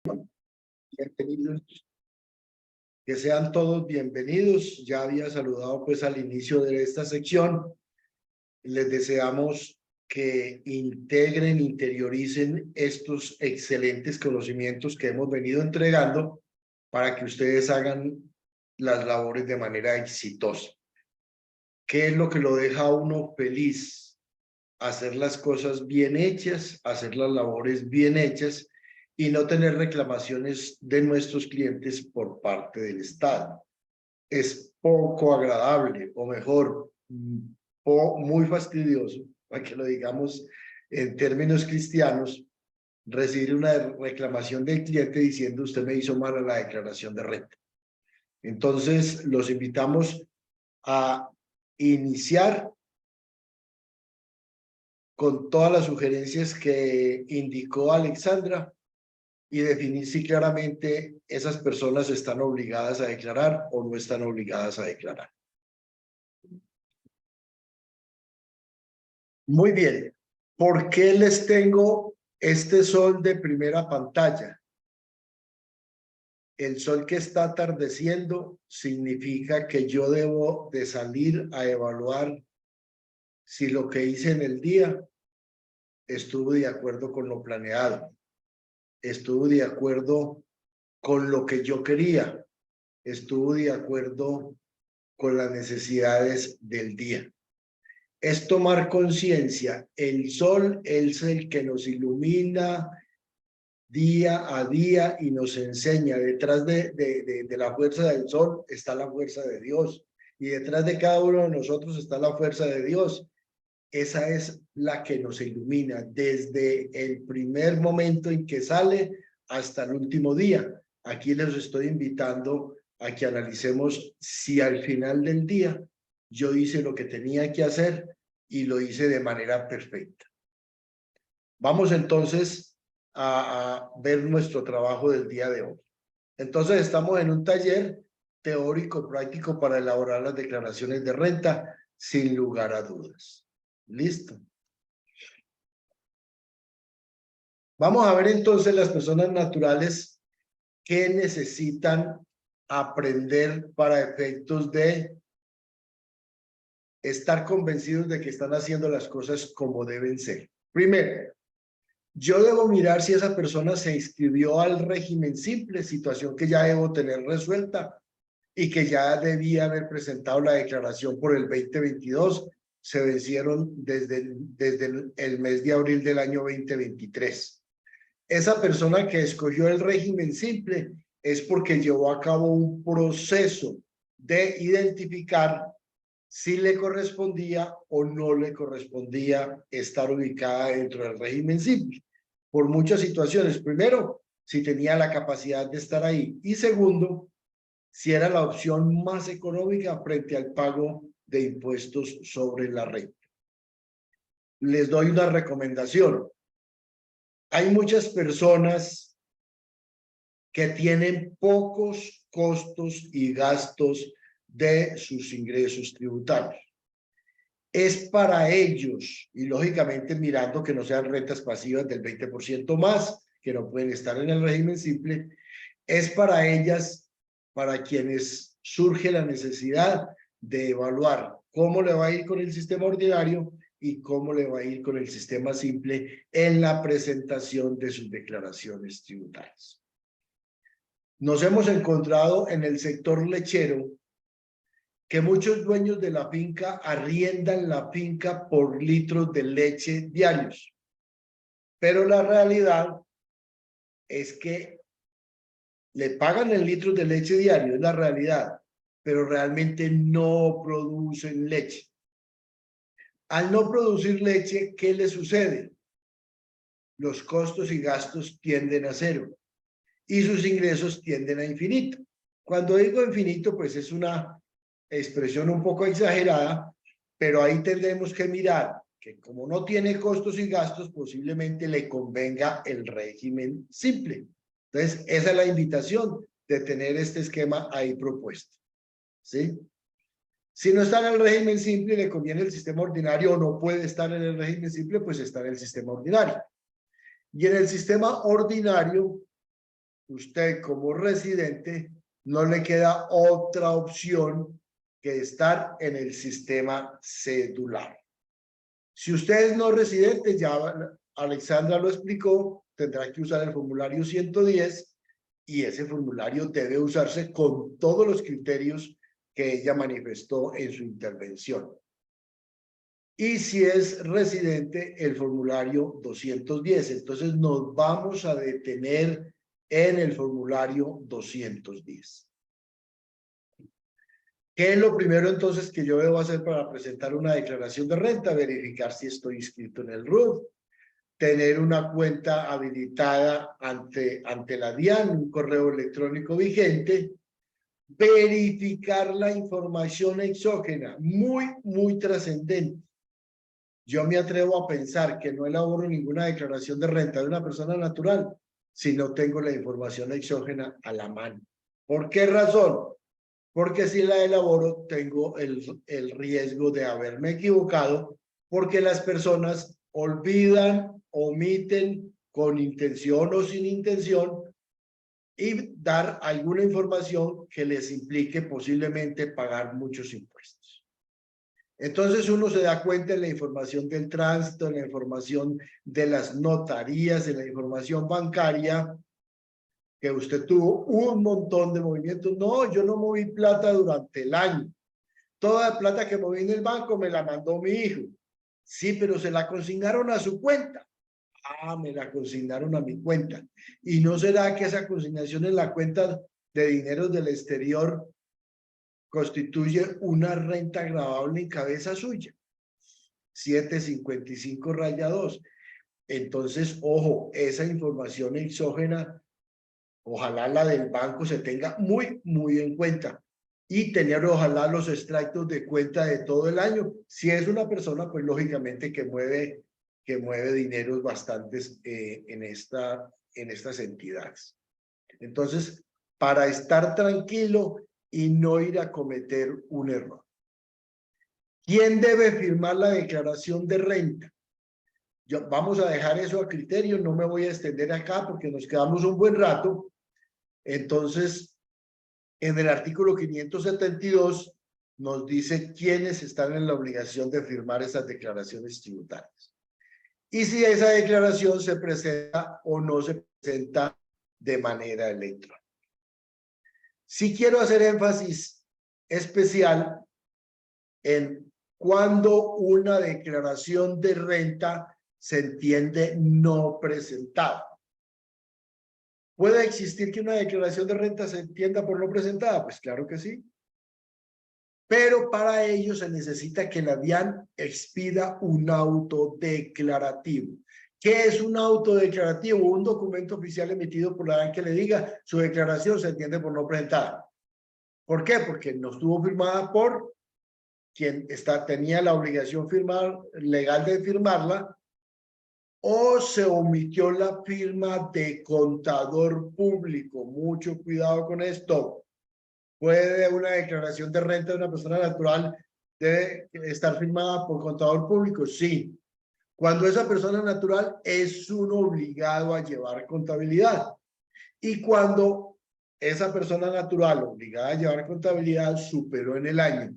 Bienvenidos, que sean todos bienvenidos. Ya había saludado pues al inicio de esta sección. Les deseamos que integren, interioricen estos excelentes conocimientos que hemos venido entregando para que ustedes hagan las labores de manera exitosa. ¿Qué es lo que lo deja a uno feliz? Hacer las cosas bien hechas, hacer las labores bien hechas y no tener reclamaciones de nuestros clientes por parte del Estado. Es poco agradable, o mejor, muy fastidioso, para que lo digamos en términos cristianos, recibir una reclamación del cliente diciendo usted me hizo mal a la declaración de renta. Entonces, los invitamos a iniciar con todas las sugerencias que indicó Alexandra y definir si claramente esas personas están obligadas a declarar o no están obligadas a declarar. Muy bien. ¿Por qué les tengo este sol de primera pantalla? El sol que está atardeciendo significa que yo debo de salir a evaluar si lo que hice en el día estuvo de acuerdo con lo planeado, estuvo de acuerdo con lo que yo quería, estuvo de acuerdo con las necesidades del día. Es tomar conciencia. El sol es el que nos ilumina día a día y nos enseña. Detrás de la fuerza del sol está la fuerza de Dios. Y detrás de cada uno de nosotros está la fuerza de Dios. Esa es la que nos ilumina desde el primer momento en que sale hasta el último día. Aquí les estoy invitando a que analicemos si al final del día yo hice lo que tenía que hacer y lo hice de manera perfecta. Vamos entonces a ver nuestro trabajo del día de hoy. Entonces estamos en un taller teórico práctico para elaborar las declaraciones de renta sin lugar a dudas. ¿Listo? Vamos a ver entonces las personas naturales que necesitan aprender para efectos de estar convencidos de que están haciendo las cosas como deben ser. Primero, yo debo mirar si esa persona se inscribió al régimen simple, situación que ya debo tener resuelta y que ya debía haber presentado la declaración por el 2022. Se vencieron desde el mes de abril del año 2023. Esa persona que escogió el régimen simple es porque llevó a cabo un proceso de identificar si le correspondía o no le correspondía estar ubicada dentro del régimen simple, por muchas situaciones. Primero, si tenía la capacidad de estar ahí. Y segundo, si era la opción más económica frente al pago de impuestos sobre la renta. Les doy una recomendación. Hay muchas personas que tienen pocos costos y gastos de sus ingresos tributarios. Es para ellos, y lógicamente mirando que no sean rentas pasivas del 20% más, que no pueden estar en el régimen simple, es para ellas, para quienes surge la necesidad de evaluar cómo le va a ir con el sistema ordinario y cómo le va a ir con el sistema simple en la presentación de sus declaraciones tributarias. Nos hemos encontrado en el sector lechero que muchos dueños de la finca arriendan la finca por litros de leche diarios. Pero la realidad es que le pagan el litro de leche diario, es la realidad, pero realmente no producen leche. Al no producir leche, ¿qué le sucede? Los costos y gastos tienden a cero y sus ingresos tienden a infinito. Cuando digo infinito, pues es una expresión un poco exagerada, pero ahí tendremos que mirar que como no tiene costos y gastos, posiblemente le convenga el régimen simple. Entonces, esa es la invitación de tener este esquema ahí propuesto. ¿Sí? Si no está en el régimen simple y le conviene el sistema ordinario o no puede estar en el régimen simple, pues está en el sistema ordinario. Y en el sistema ordinario usted como residente no le queda otra opción que estar en el sistema cedular. Si usted es no residente, ya Alexandra lo explicó, tendrá que usar el formulario 110 y ese formulario debe usarse con todos los criterios que ella manifestó en su intervención. Y si es residente, el formulario 210. Entonces nos vamos a detener en el formulario 210. ¿Qué es lo primero entonces que yo debo hacer para presentar una declaración de renta? Verificar si estoy inscrito en el RUT, tener una cuenta habilitada ante la DIAN, un correo electrónico vigente, verificar la información exógena, muy trascendente. Yo me atrevo a pensar que no elaboro ninguna declaración de renta de una persona natural si no tengo la información exógena a la mano. ¿Por qué razón? Porque si la elaboro tengo el riesgo de haberme equivocado, porque las personas olvidan, omiten con intención o sin intención y dar alguna información que les implique posiblemente pagar muchos impuestos. Entonces uno se da cuenta en la información del tránsito, en la información de las notarías, en la información bancaria, que usted tuvo un montón de movimientos. No, yo no moví plata durante el año. Toda la plata que moví en el banco me la mandó mi hijo. Sí, pero se la consignaron a su cuenta. Ah, me la consignaron a mi cuenta. ¿Y no será que esa consignación en la cuenta de dineros del exterior constituye una renta gravable en cabeza suya? 755-2. Entonces, ojo, esa información exógena, ojalá la del banco se tenga muy en cuenta y tener ojalá los extractos de cuenta de todo el año. Si es una persona, pues lógicamente que mueve dineros bastantes en estas entidades. Entonces, para estar tranquilo y no ir a cometer un error. ¿Quién debe firmar la declaración de renta? Vamos a dejar eso a criterio, no me voy a extender acá porque nos quedamos un buen rato. Entonces, en el artículo 572 nos dice quiénes están en la obligación de firmar esas declaraciones tributarias. Y si esa declaración se presenta o no se presenta de manera electrónica. Sí quiero hacer énfasis especial en cuando una declaración de renta se entiende no presentada. ¿Puede existir que una declaración de renta se entienda por no presentada? Pues claro que sí. Pero para ello se necesita que la DIAN expida un auto declarativo. ¿Qué es un auto declarativo? Un documento oficial emitido por la DIAN que le diga su declaración se entiende por no presentada. ¿Por qué? Porque no estuvo firmada por quien tenía la obligación legal de firmarla, o se omitió la firma de contador público. Mucho cuidado con esto. ¿Puede una declaración de renta de una persona natural debe estar firmada por contador público? Sí. Cuando esa persona natural es un obligado a llevar contabilidad. Y cuando esa persona natural obligada a llevar contabilidad superó en el año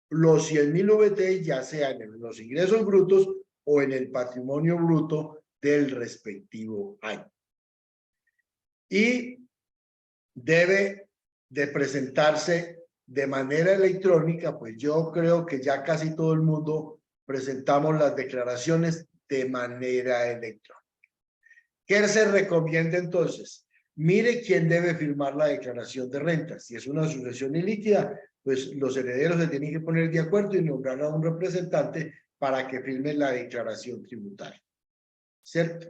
los 100.000 VT, ya sea en los ingresos brutos o en el patrimonio bruto del respectivo año. Y debe de presentarse de manera electrónica, pues yo creo que ya casi todo el mundo presentamos las declaraciones de manera electrónica. ¿Qué se recomienda entonces? Mire quién debe firmar la declaración de renta. Si es una sucesión ilíquida, pues los herederos se tienen que poner de acuerdo y nombrar a un representante para que firme la declaración tributaria. ¿Cierto?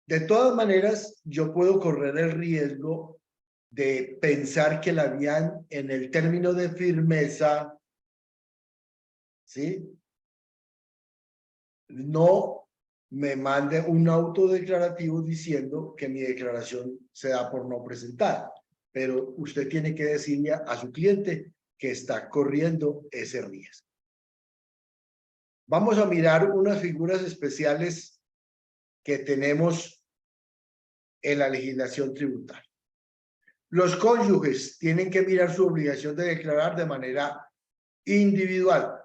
De todas maneras, yo puedo correr el riesgo de pensar que la DIAN en el término de firmeza, ¿sí?, no me mande un auto declarativo diciendo que mi declaración se da por no presentar. Pero usted tiene que decirle a su cliente que está corriendo ese riesgo. Vamos a mirar unas figuras especiales que tenemos en la legislación tributaria. Los cónyuges tienen que mirar su obligación de declarar de manera individual,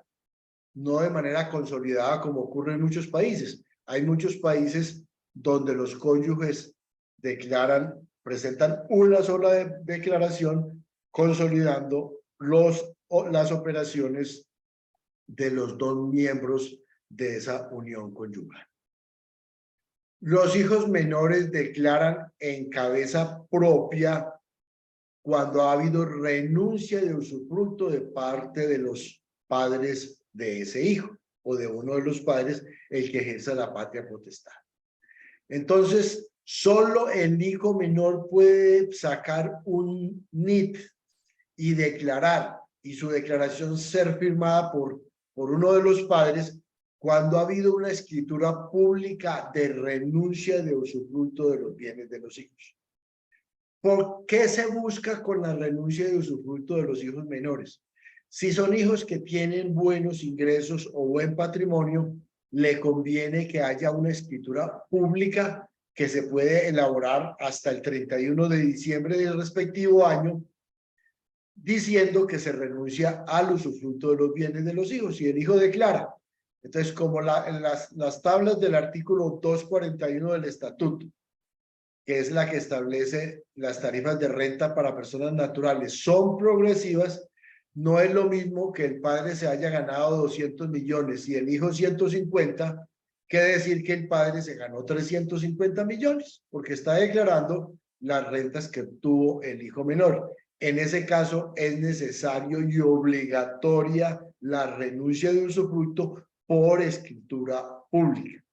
no de manera consolidada como ocurre en muchos países. Hay muchos países donde los cónyuges declaran, presentan una sola declaración consolidando las operaciones de los dos miembros de esa unión conyugal. Los hijos menores declaran en cabeza propia cuando ha habido renuncia de usufructo de parte de los padres de ese hijo o de uno de los padres, el que ejerza la patria potestad. Entonces, solo el hijo menor puede sacar un NIT y declarar, y su declaración ser firmada por uno de los padres cuando ha habido una escritura pública de renuncia de usufructo de los bienes de los hijos. ¿Por qué se busca con la renuncia de usufructo de los hijos menores? Si son hijos que tienen buenos ingresos o buen patrimonio, le conviene que haya una escritura pública que se puede elaborar hasta el 31 de diciembre del respectivo año, diciendo que se renuncia al usufructo de los bienes de los hijos. Si el hijo declara, entonces como las tablas del artículo 241 del estatuto, que es la que establece las tarifas de renta para personas naturales, son progresivas, no es lo mismo que el padre se haya ganado 200 millones y el hijo 150, que decir que el padre se ganó 350 millones, porque está declarando las rentas que obtuvo el hijo menor. En ese caso es necesario y obligatoria la renuncia de usufructo por escritura pública.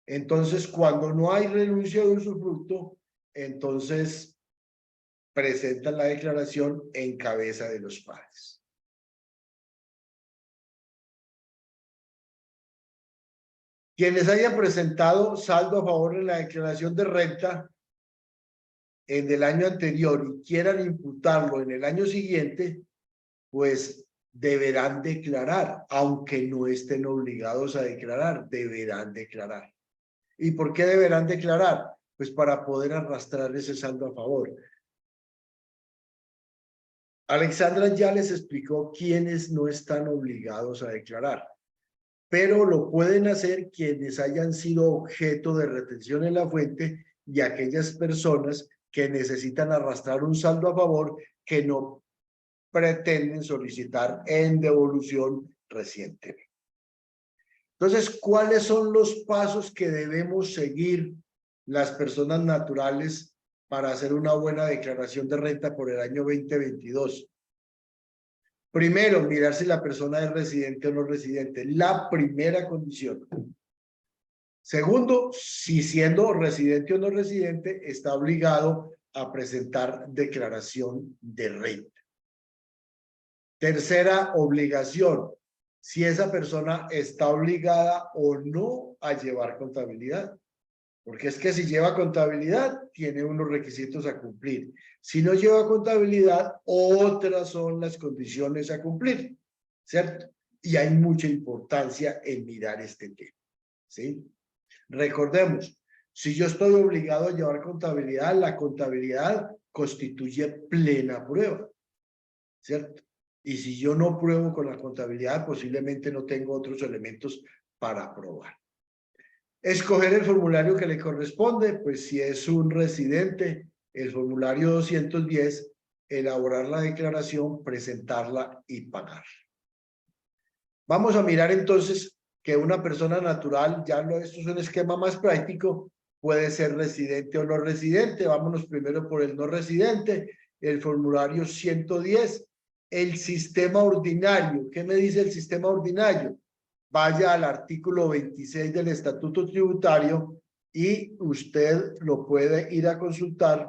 Entonces, cuando no hay renuncia de usufructo, entonces presentan la declaración en cabeza de los padres. Quienes hayan presentado saldo a favor en la declaración de renta en el año anterior y quieran imputarlo en el año siguiente, pues deberán declarar, aunque no estén obligados a declarar, deberán declarar. ¿Y por qué deberán declarar? Pues para poder arrastrar ese saldo a favor. Alexandra ya les explicó quiénes no están obligados a declarar, pero lo pueden hacer quienes hayan sido objeto de retención en la fuente y aquellas personas que necesitan arrastrar un saldo a favor que no pretenden solicitar en devolución recientemente. Entonces, ¿cuáles son los pasos que debemos seguir las personas naturales para hacer una buena declaración de renta por el año 2022? Primero, mirar si la persona es residente o no residente, la primera condición. Segundo, si siendo residente o no residente, está obligado a presentar declaración de renta. Tercera obligación, si esa persona está obligada o no a llevar contabilidad. Porque es que si lleva contabilidad, tiene unos requisitos a cumplir. Si no lleva contabilidad, otras son las condiciones a cumplir, ¿cierto? Y hay mucha importancia en mirar este tema, ¿sí? Recordemos, si yo estoy obligado a llevar contabilidad, la contabilidad constituye plena prueba, ¿cierto? Y si yo no pruebo con la contabilidad, posiblemente no tengo otros elementos para probar. Escoger el formulario que le corresponde, pues si es un residente, el formulario 210, elaborar la declaración, presentarla y pagar. Vamos a mirar entonces que una persona natural, esto es un esquema más práctico, puede ser residente o no residente. Vámonos primero por el no residente, el formulario 110, el sistema ordinario. ¿Qué me dice el sistema ordinario? Vaya al artículo 26 del Estatuto Tributario y usted lo puede ir a consultar.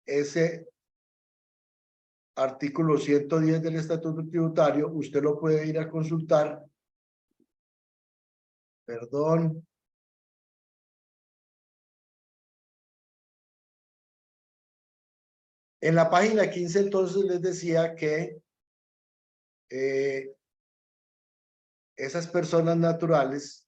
Ese artículo 110 del Estatuto Tributario, usted lo puede ir a consultar. Perdón. En la página 15, entonces, les decía que esas personas naturales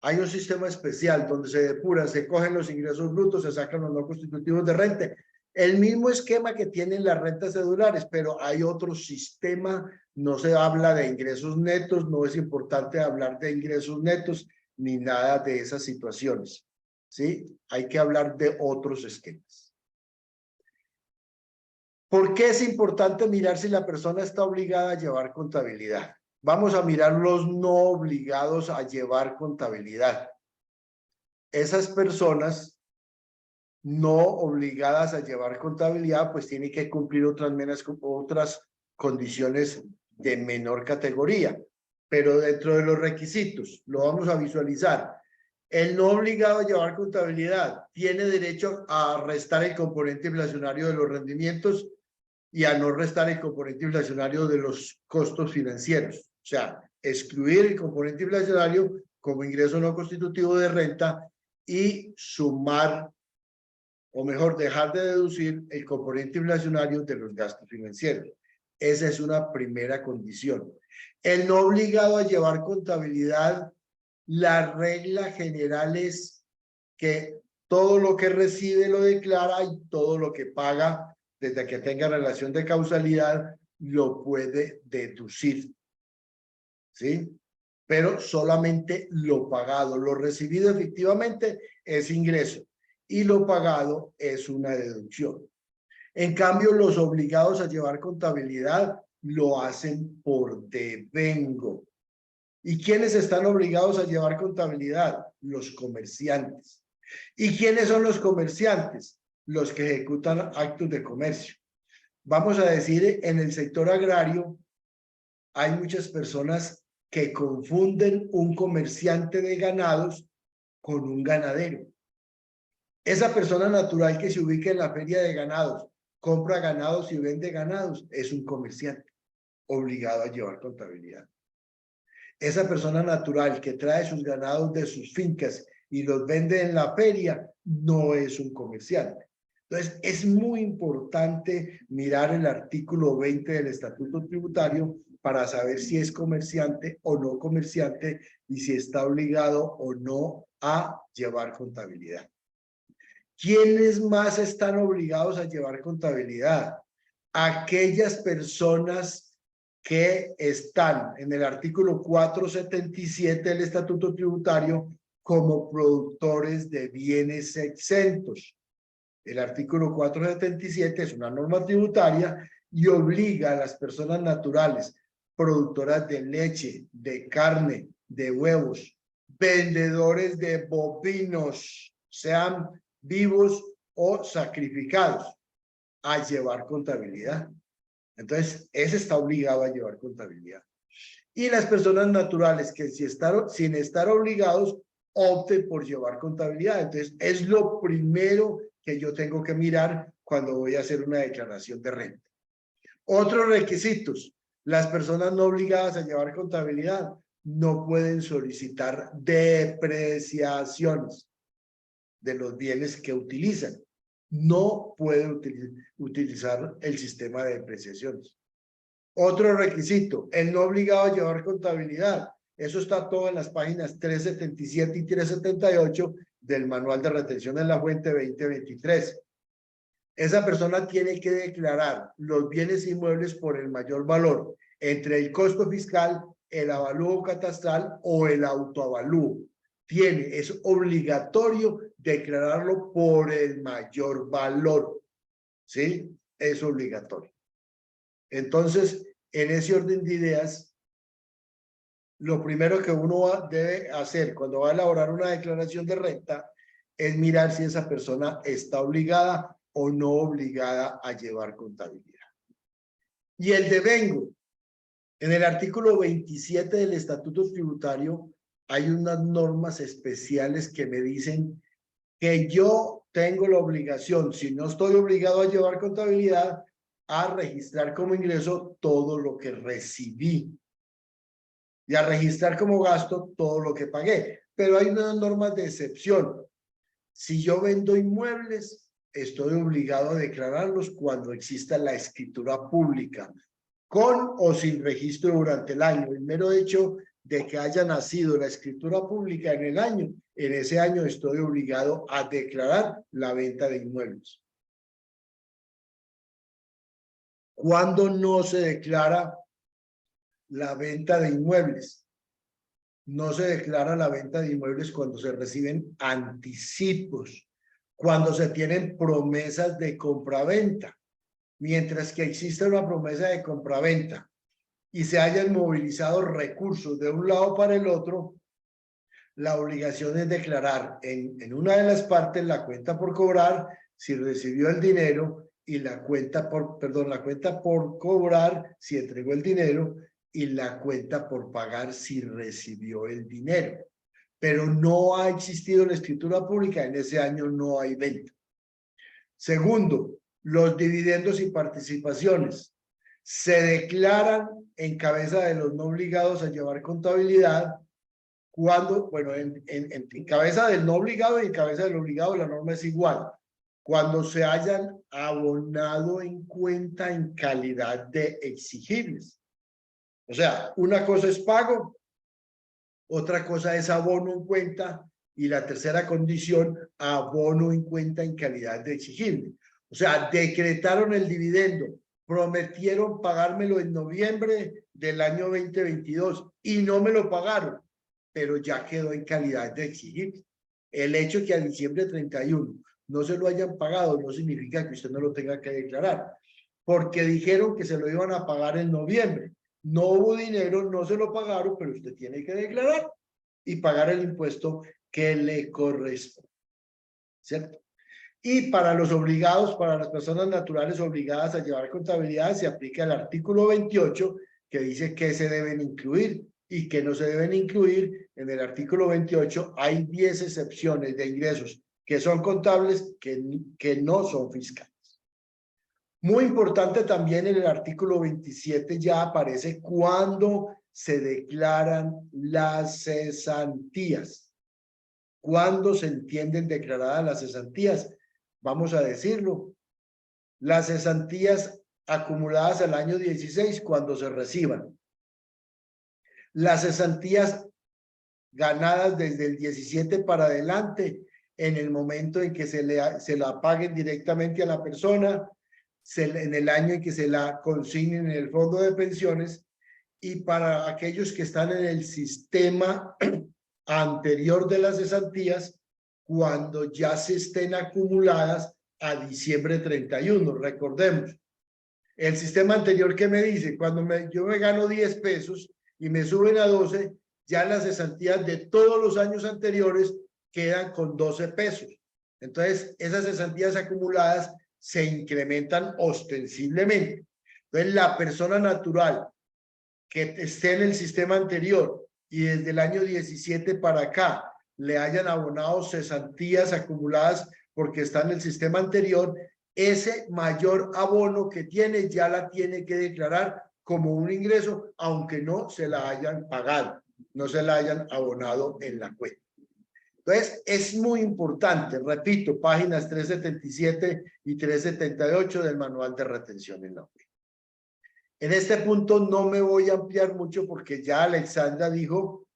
Hay un sistema especial donde se depuran, se cogen los ingresos brutos, se sacan los no constitutivos de renta. El mismo esquema que tienen las rentas cedulares, pero hay otro sistema. No se habla de ingresos netos, no es importante hablar de ingresos netos ni nada de esas situaciones. ¿Sí? Hay que hablar de otros esquemas. ¿Por qué es importante mirar si la persona está obligada a llevar contabilidad? Vamos a mirar los no obligados a llevar contabilidad. Esas personas no obligadas a llevar contabilidad, pues tienen que cumplir otras condiciones de menor categoría. Pero dentro de los requisitos, lo vamos a visualizar. El no obligado a llevar contabilidad tiene derecho a restar el componente inflacionario de los rendimientos y a no restar el componente inflacionario de los costos financieros. O sea, excluir el componente inflacionario como ingreso no constitutivo de renta y sumar, o mejor, dejar de deducir el componente inflacionario de los gastos financieros. Esa es una primera condición. El no obligado a llevar contabilidad, la regla general es que todo lo que recibe lo declara y todo lo que paga, desde que tenga relación de causalidad, lo puede deducir. ¿Sí? Pero solamente lo pagado. Lo recibido efectivamente es ingreso y lo pagado es una deducción. En cambio, los obligados a llevar contabilidad lo hacen por devengo. ¿Y quiénes están obligados a llevar contabilidad? Los comerciantes. ¿Y quiénes son los comerciantes? Los que ejecutan actos de comercio. Vamos a decir, en el sector agrario hay muchas personas que confunden un comerciante de ganados con un ganadero. Esa persona natural que se ubica en la feria de ganados, compra ganados y vende ganados, es un comerciante obligado a llevar contabilidad. Esa persona natural que trae sus ganados de sus fincas y los vende en la feria, no es un comerciante. Entonces, es muy importante mirar el artículo 20 del Estatuto Tributario para saber si es comerciante o no comerciante y si está obligado o no a llevar contabilidad. ¿Quiénes más están obligados a llevar contabilidad? Aquellas personas que están en el artículo 477 del Estatuto Tributario como productores de bienes exentos. El artículo 477 es una norma tributaria y obliga a las personas naturales, productoras de leche, de carne, de huevos, vendedores de bovinos, sean vivos o sacrificados, a llevar contabilidad. Entonces, ese está obligado a llevar contabilidad. Y las personas naturales que sin estar obligados opten por llevar contabilidad. Entonces, es lo primero que yo tengo que mirar cuando voy a hacer una declaración de renta. Otros requisitos. Las personas no obligadas a llevar contabilidad no pueden solicitar depreciaciones de los bienes que utilizan. No pueden utilizar el sistema de depreciaciones. Otro requisito, el no obligado a llevar contabilidad. Eso está todo en las páginas 377 y 378 del Manual de Retención en la Fuente 2023. Esa persona tiene que declarar los bienes inmuebles por el mayor valor entre el costo fiscal, el avalúo catastral o el autoavalúo. Es obligatorio declararlo por el mayor valor. ¿Sí? Es obligatorio. Entonces, en ese orden de ideas, lo primero que uno debe hacer cuando va a elaborar una declaración de renta es mirar si esa persona está obligada o no obligada a llevar contabilidad. Y el devengo. En el artículo 27 del Estatuto Tributario hay unas normas especiales que me dicen que yo tengo la obligación, si no estoy obligado a llevar contabilidad, a registrar como ingreso todo lo que recibí y a registrar como gasto todo lo que pagué. Pero hay unas normas de excepción. Si yo vendo inmuebles, estoy obligado a declararlos cuando exista la escritura pública, con o sin registro durante el año. El mero hecho de que haya nacido la escritura pública en el año, en ese año estoy obligado a declarar la venta de inmuebles. ¿Cuándo no se declara la venta de inmuebles? No se declara la venta de inmuebles cuando se reciben anticipos, cuando se tienen promesas de compraventa. Mientras que existe una promesa de compraventa y se hayan movilizado recursos de un lado para el otro, la obligación es declarar en una de las partes la cuenta por cobrar, si recibió el dinero, y la cuenta por cobrar, si entregó el dinero, y la cuenta por pagar, si recibió el dinero. Pero no ha existido la escritura pública, en ese año no hay venta. Segundo, los dividendos y participaciones se declaran en cabeza de los no obligados a llevar contabilidad cuando, bueno, en cabeza del no obligado y en cabeza del obligado la norma es igual, cuando se hayan abonado en cuenta en calidad de exigibles. O sea, una cosa es pago, otra cosa es abono en cuenta, y la tercera condición, abono en cuenta en calidad de exigible. O sea, decretaron el dividendo, prometieron pagármelo en noviembre del año 2022 y no me lo pagaron, pero ya quedó en calidad de exigible. El hecho que a diciembre 31 no se lo hayan pagado no significa que usted no lo tenga que declarar, porque dijeron que se lo iban a pagar en noviembre. No hubo dinero, no se lo pagaron, pero usted tiene que declarar y pagar el impuesto que le corresponde, ¿cierto? Y para los obligados, para las personas naturales obligadas a llevar contabilidad, se aplica el artículo 28, que dice qué se deben incluir y qué no se deben incluir. En el artículo 28 hay 10 excepciones de ingresos que son contables, que no son fiscales. Muy importante también, en el artículo 27 ya aparece cuándo se declaran las cesantías. ¿Cuándo se entienden declaradas las cesantías? Vamos a decirlo. Las cesantías acumuladas al año 16 cuando se reciban. Las cesantías ganadas desde el 17 para adelante, en el momento en que se la paguen directamente a la persona, en el año en que se la consignen en el fondo de pensiones, y para aquellos que están en el sistema anterior de las cesantías, cuando ya se estén acumuladas a diciembre 31. Recordemos, el sistema anterior que me dice, cuando yo me gano 10 pesos y me suben a 12, ya las cesantías de todos los años anteriores quedan con 12 pesos. Entonces, esas cesantías acumuladas se incrementan ostensiblemente. Entonces, la persona natural que esté en el sistema anterior y desde el año 17 para acá le hayan abonado cesantías acumuladas porque está en el sistema anterior, ese mayor abono que tiene ya la tiene que declarar como un ingreso, aunque no se la hayan pagado, no se la hayan abonado en la cuenta. Entonces, es muy importante, repito, páginas 377 y 378 del Manual de Retención en la OPE. En este punto no me voy a ampliar mucho porque ya Alexandra dijo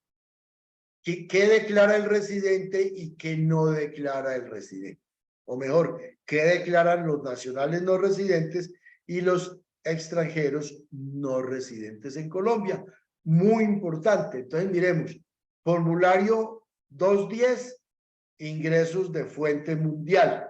qué declara el residente y qué no declara el residente. O mejor, qué declaran los nacionales no residentes y los extranjeros no residentes en Colombia. Muy importante. Entonces, miremos, formulario 210, ingresos de fuente mundial.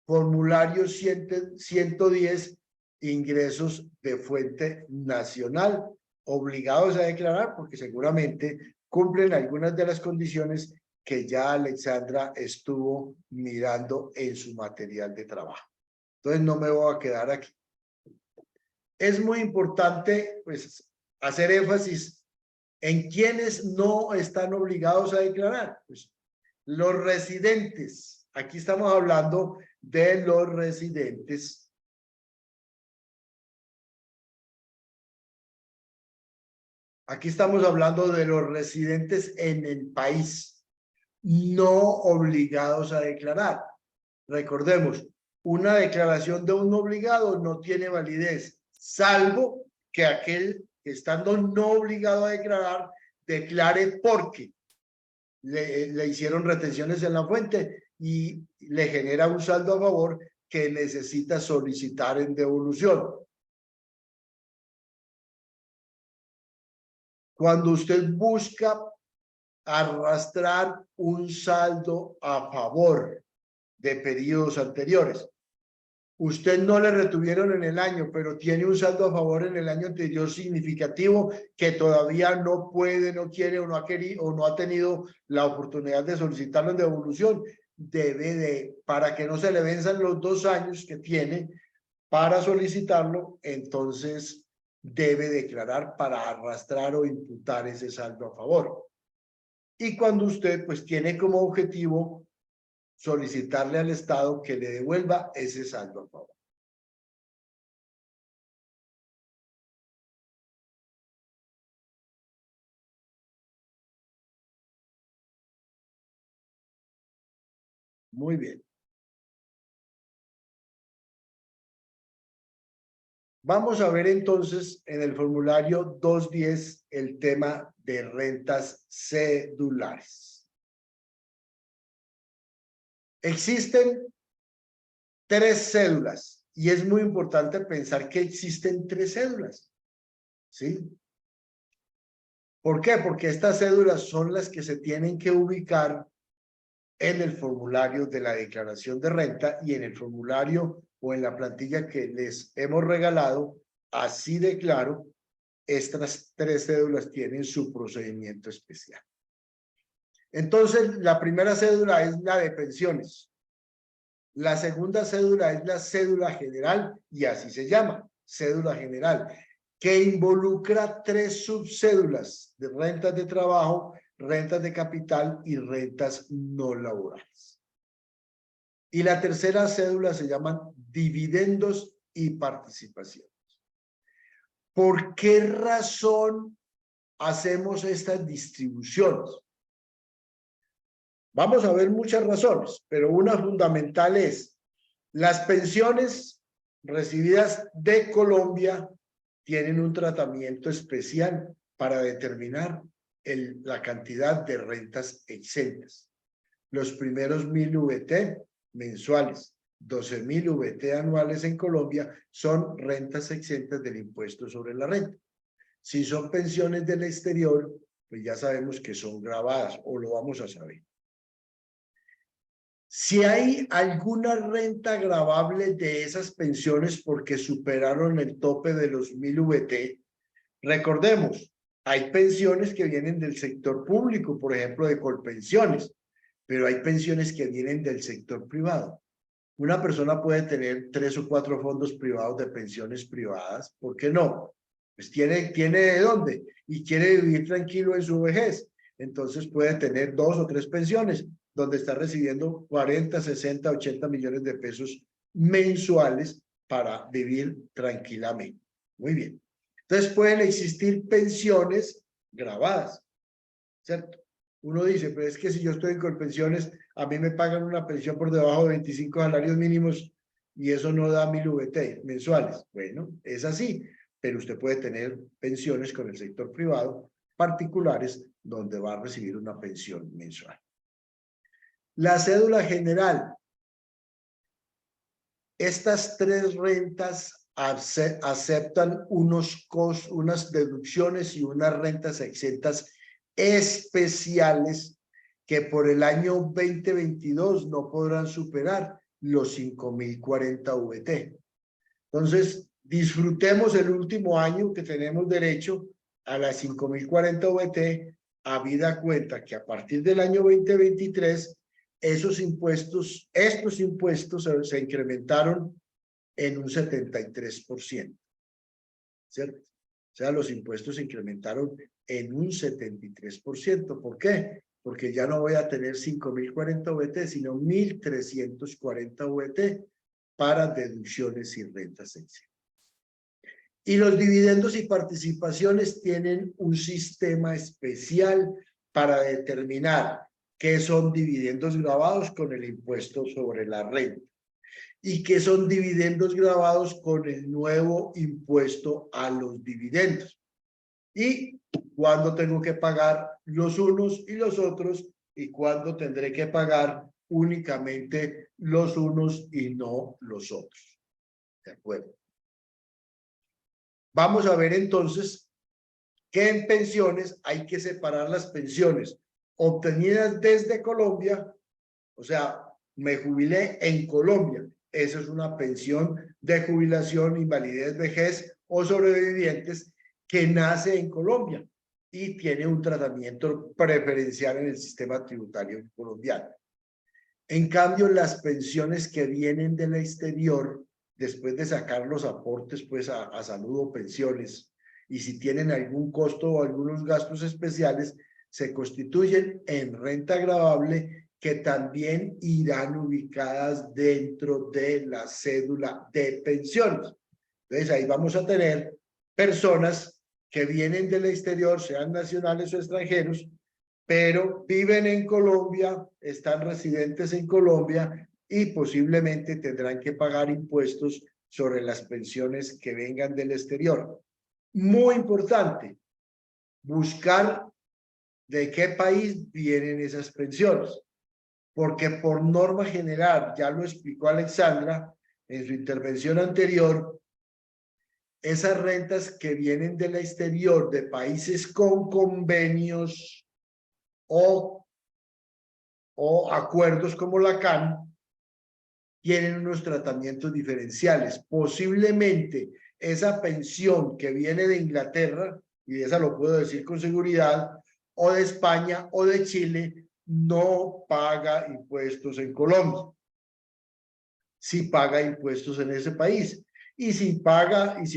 Formulario 110, ingresos de fuente nacional, obligados a declarar porque seguramente cumplen algunas de las condiciones que ya Alexandra estuvo mirando en su material de trabajo. Entonces no me voy a quedar aquí. Es muy importante, pues, hacer énfasis en quienes no están obligados a declarar. Pues, los residentes. Aquí estamos hablando de los residentes. Aquí estamos hablando de los residentes en el país, no obligados a declarar. Recordemos, una declaración de un obligado no tiene validez, salvo que aquel que estando no obligado a declarar declare porque le hicieron retenciones en la fuente y le genera un saldo a favor que necesita solicitar en devolución. Cuando usted busca arrastrar un saldo a favor de periodos anteriores, usted no le retuvieron en el año, pero tiene un saldo a favor en el año anterior significativo que todavía no puede, no quiere o no ha querido o no ha tenido la oportunidad de solicitarlo en devolución, debe de, para que no se le venzan los 2 años que tiene para solicitarlo, entonces debe declarar para arrastrar o imputar ese saldo a favor. Y cuando usted pues tiene como objetivo solicitarle al Estado que le devuelva ese saldo a favor. Muy bien. Vamos a ver entonces en el formulario 210 el tema de rentas cedulares. Existen 3 cédulas y es muy importante pensar que existen 3 cédulas. ¿Sí? ¿Por qué? Porque estas cédulas son las que se tienen que ubicar en el formulario de la declaración de renta y en el formulario o en la plantilla que les hemos regalado, así de claro, estas 3 cédulas tienen su procedimiento especial. Entonces, la primera cédula es la de pensiones. La segunda cédula es la cédula general y así se llama, cédula general, que involucra 3 subcédulas de rentas de trabajo, rentas de capital y rentas no laborales. Y la tercera cédula se llaman dividendos y participaciones. ¿Por qué razón hacemos estas distribuciones? Vamos a ver muchas razones, pero una fundamental es las pensiones recibidas de Colombia tienen un tratamiento especial para determinar la cantidad de rentas exentas. Los primeros 1000 VT mensuales, 12.000 VT anuales en Colombia son rentas exentas del impuesto sobre la renta. Si son pensiones del exterior, pues ya sabemos que son gravadas o lo vamos a saber. Si hay alguna renta gravable de esas pensiones porque superaron el tope de los 1000 VT, recordemos, hay pensiones que vienen del sector público, por ejemplo, de Colpensiones, pero hay pensiones que vienen del sector privado. Una persona puede tener 3 o 4 fondos privados de pensiones privadas, ¿por qué no? Pues tiene de dónde y quiere vivir tranquilo en su vejez, entonces puede tener 2 o 3 pensiones donde está recibiendo 40, 60, 80 millones de pesos mensuales para vivir tranquilamente. Muy bien. Entonces pueden existir pensiones gravadas, ¿cierto? Uno dice, pero es que si yo estoy con pensiones, a mí me pagan una pensión por debajo de 25 salarios mínimos y eso no da 1000 VT mensuales. Bueno, es así, pero usted puede tener pensiones con el sector privado particulares donde va a recibir una pensión mensual. La cédula general. Estas 3 rentas aceptan unas deducciones y unas rentas exentas especiales que por el año 2022 no podrán superar los 5040 VT. Entonces, disfrutemos el último año que tenemos derecho a las 5040 VT, habida cuenta que a partir del año 2023 estos impuestos se incrementaron en un 73%, ¿cierto? O sea, los impuestos se incrementaron en un 73%. ¿Por qué? Porque ya no voy a tener 5040 VT, sino 1340 VT para deducciones y rentas exentas. Y los dividendos y participaciones tienen un sistema especial para determinar qué son dividendos gravados con el impuesto sobre la renta y qué son dividendos gravados con el nuevo impuesto a los dividendos. y cuándo tengo que pagar los unos y los otros y cuándo tendré que pagar únicamente los unos y no los otros. ¿De acuerdo? Vamos a ver entonces que en pensiones hay que separar las pensiones obtenidas desde Colombia, o sea, me jubilé en Colombia, esa es una pensión de jubilación, invalidez, vejez o sobrevivientes que nace en Colombia y tiene un tratamiento preferencial en el sistema tributario colombiano. En cambio, las pensiones que vienen del exterior, después de sacar los aportes pues a salud o pensiones, y si tienen algún costo o algunos gastos especiales, se constituyen en renta gravable que también irán ubicadas dentro de la cédula de pensiones. Entonces ahí vamos a tener personas que vienen del exterior, sean nacionales o extranjeros, pero viven en Colombia, están residentes en Colombia y posiblemente tendrán que pagar impuestos sobre las pensiones que vengan del exterior. Muy importante, buscar de qué país vienen esas pensiones, porque por norma general, ya lo explicó Alexandra en su intervención anterior, esas rentas que vienen del exterior de países con convenios o acuerdos como la CAN tienen unos tratamientos diferenciales. Posiblemente esa pensión que viene de Inglaterra, y esa lo puedo decir con seguridad, o de España o de Chile, no paga impuestos en Colombia. Sí paga impuestos en ese país. Y si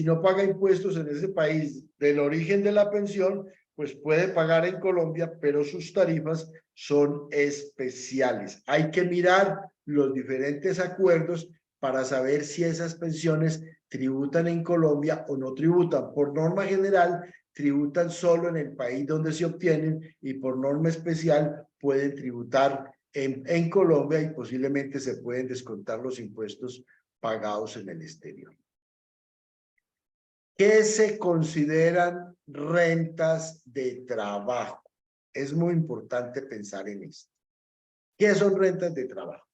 no paga impuestos en ese país del origen de la pensión, pues puede pagar en Colombia, pero sus tarifas son especiales. Hay que mirar los diferentes acuerdos para saber si esas pensiones tributan en Colombia o no tributan. Por norma general, tributan solo en el país donde se obtienen y por norma especial pueden tributar en Colombia y posiblemente se pueden descontar los impuestos pagados en el exterior. ¿Qué se consideran rentas de trabajo? Es muy importante pensar en esto. ¿Qué son rentas de trabajo?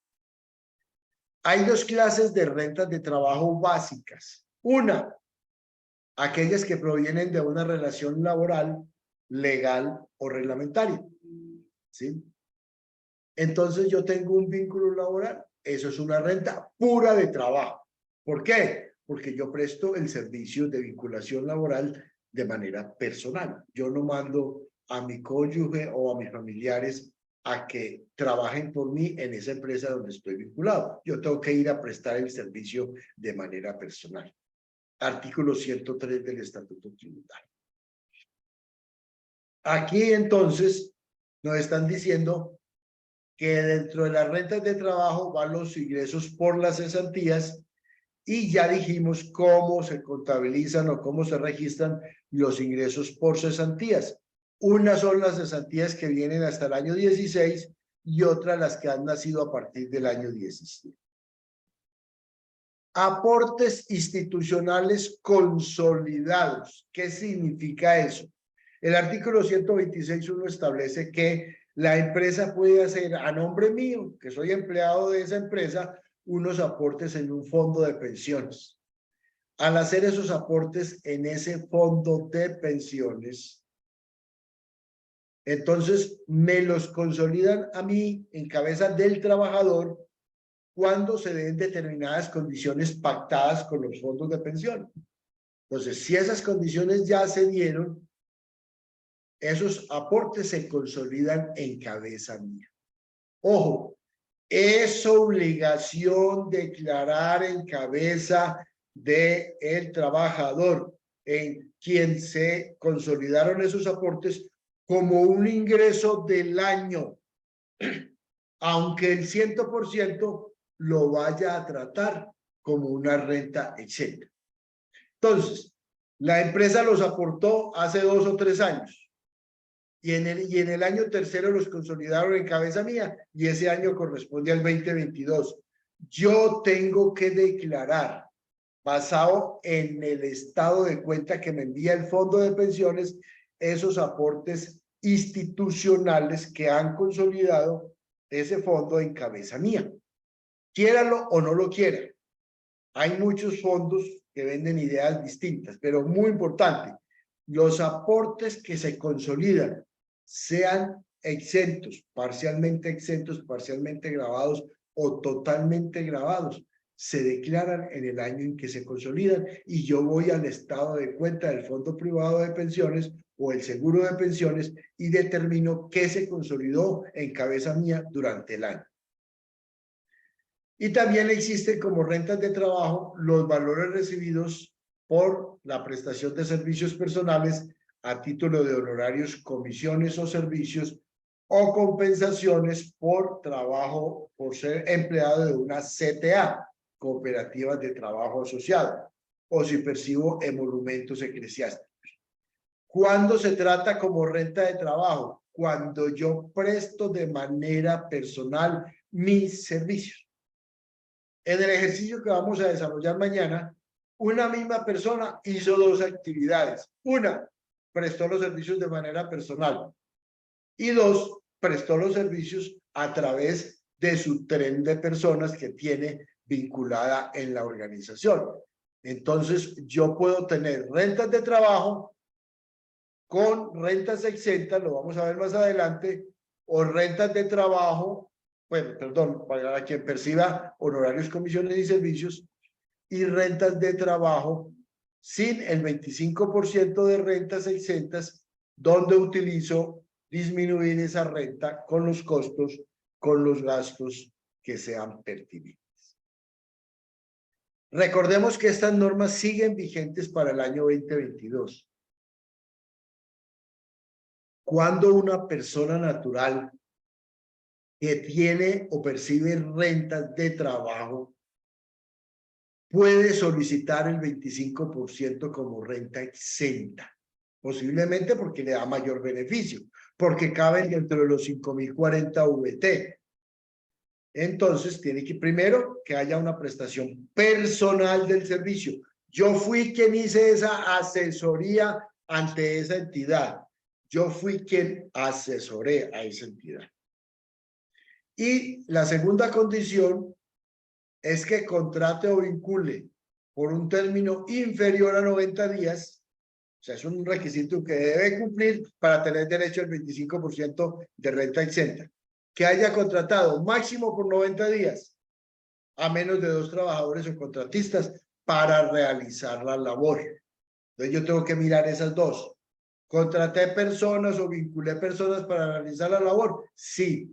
Hay dos clases de rentas de trabajo básicas. Una, aquellas que provienen de una relación laboral, legal o reglamentaria. ¿Sí? Entonces yo tengo un vínculo laboral. Eso es una renta pura de trabajo. ¿Por qué? Porque yo presto el servicio de vinculación laboral de manera personal. Yo no mando a mi cónyuge o a mis familiares a que trabajen por mí en esa empresa donde estoy vinculado. Yo tengo que ir a prestar el servicio de manera personal. Artículo 103 del Estatuto Tributario. Aquí entonces nos están diciendo que dentro de las rentas de trabajo van los ingresos por las cesantías y ya dijimos cómo se contabilizan o cómo se registran los ingresos por cesantías. Unas son las cesantías que vienen hasta el año 16 y otras las que han nacido a partir del año 17. Aportes institucionales consolidados. ¿Qué significa eso? El artículo 126.1 establece que la empresa puede hacer a nombre mío, que soy empleado de esa empresa, unos aportes en un fondo de pensiones. Al hacer esos aportes en ese fondo de pensiones, entonces me los consolidan a mí en cabeza del trabajador cuando se den determinadas condiciones pactadas con los fondos de pensión. Entonces, si esas condiciones ya se dieron, esos aportes se consolidan en cabeza mía. Ojo, es obligación declarar en cabeza del trabajador en quien se consolidaron esos aportes como un ingreso del año, aunque el 100% lo vaya a tratar como una renta exenta. Entonces, la empresa los aportó hace 2 o 3 años. Y en el año tercero los consolidaron en cabeza mía y ese año corresponde al 2022. Yo tengo que declarar basado en el estado de cuenta que me envía el fondo de pensiones, esos aportes institucionales que han consolidado ese fondo en cabeza mía. Quiéralo o no lo quiera. Hay muchos fondos que venden ideas distintas, pero muy importante, los aportes que se consolidan sean exentos, parcialmente grabados o totalmente grabados, se declaran en el año en que se consolidan y yo voy al estado de cuenta del fondo privado de pensiones o el seguro de pensiones y determino qué se consolidó en cabeza mía durante el año. Y también existen como rentas de trabajo los valores recibidos por la prestación de servicios personales a título de honorarios, comisiones o servicios o compensaciones por trabajo, por ser empleado de una CTA, cooperativas de trabajo asociado, o si percibo emolumentos eclesiásticos. ¿Cuándo se trata como renta de trabajo? Cuando yo presto de manera personal mis servicios. En el ejercicio que vamos a desarrollar mañana, una misma persona hizo dos actividades. Una, prestó los servicios de manera personal. Y dos, prestó los servicios a través de su tren de personas que tiene vinculada en la organización. Entonces, yo puedo tener rentas de trabajo con rentas exentas, lo vamos a ver más adelante, o rentas de trabajo, bueno, perdón, para quien perciba honorarios, comisiones y servicios, y rentas de trabajo sin el 25% de rentas exentas, donde utilizo disminuir esa renta con los costos, con los gastos que sean pertinentes. Recordemos que estas normas siguen vigentes para el año 2022. Cuando una persona natural que tiene o percibe rentas de trabajo puede solicitar el 25% como renta exenta, posiblemente porque le da mayor beneficio, porque caben dentro de los 5.040 VT. Entonces, tiene que primero que haya una prestación personal del servicio. Yo fui quien hice esa asesoría ante esa entidad. Yo fui quien asesoré a esa entidad. Y la segunda condición es que contrate o vincule por un término inferior a 90 días, o sea, es un requisito que debe cumplir para tener derecho al 25% de renta exenta, que haya contratado máximo por 90 días a menos de 2 trabajadores o contratistas para realizar la labor. Entonces yo tengo que mirar esas dos. ¿Contraté personas o vinculé personas para realizar la labor? Sí.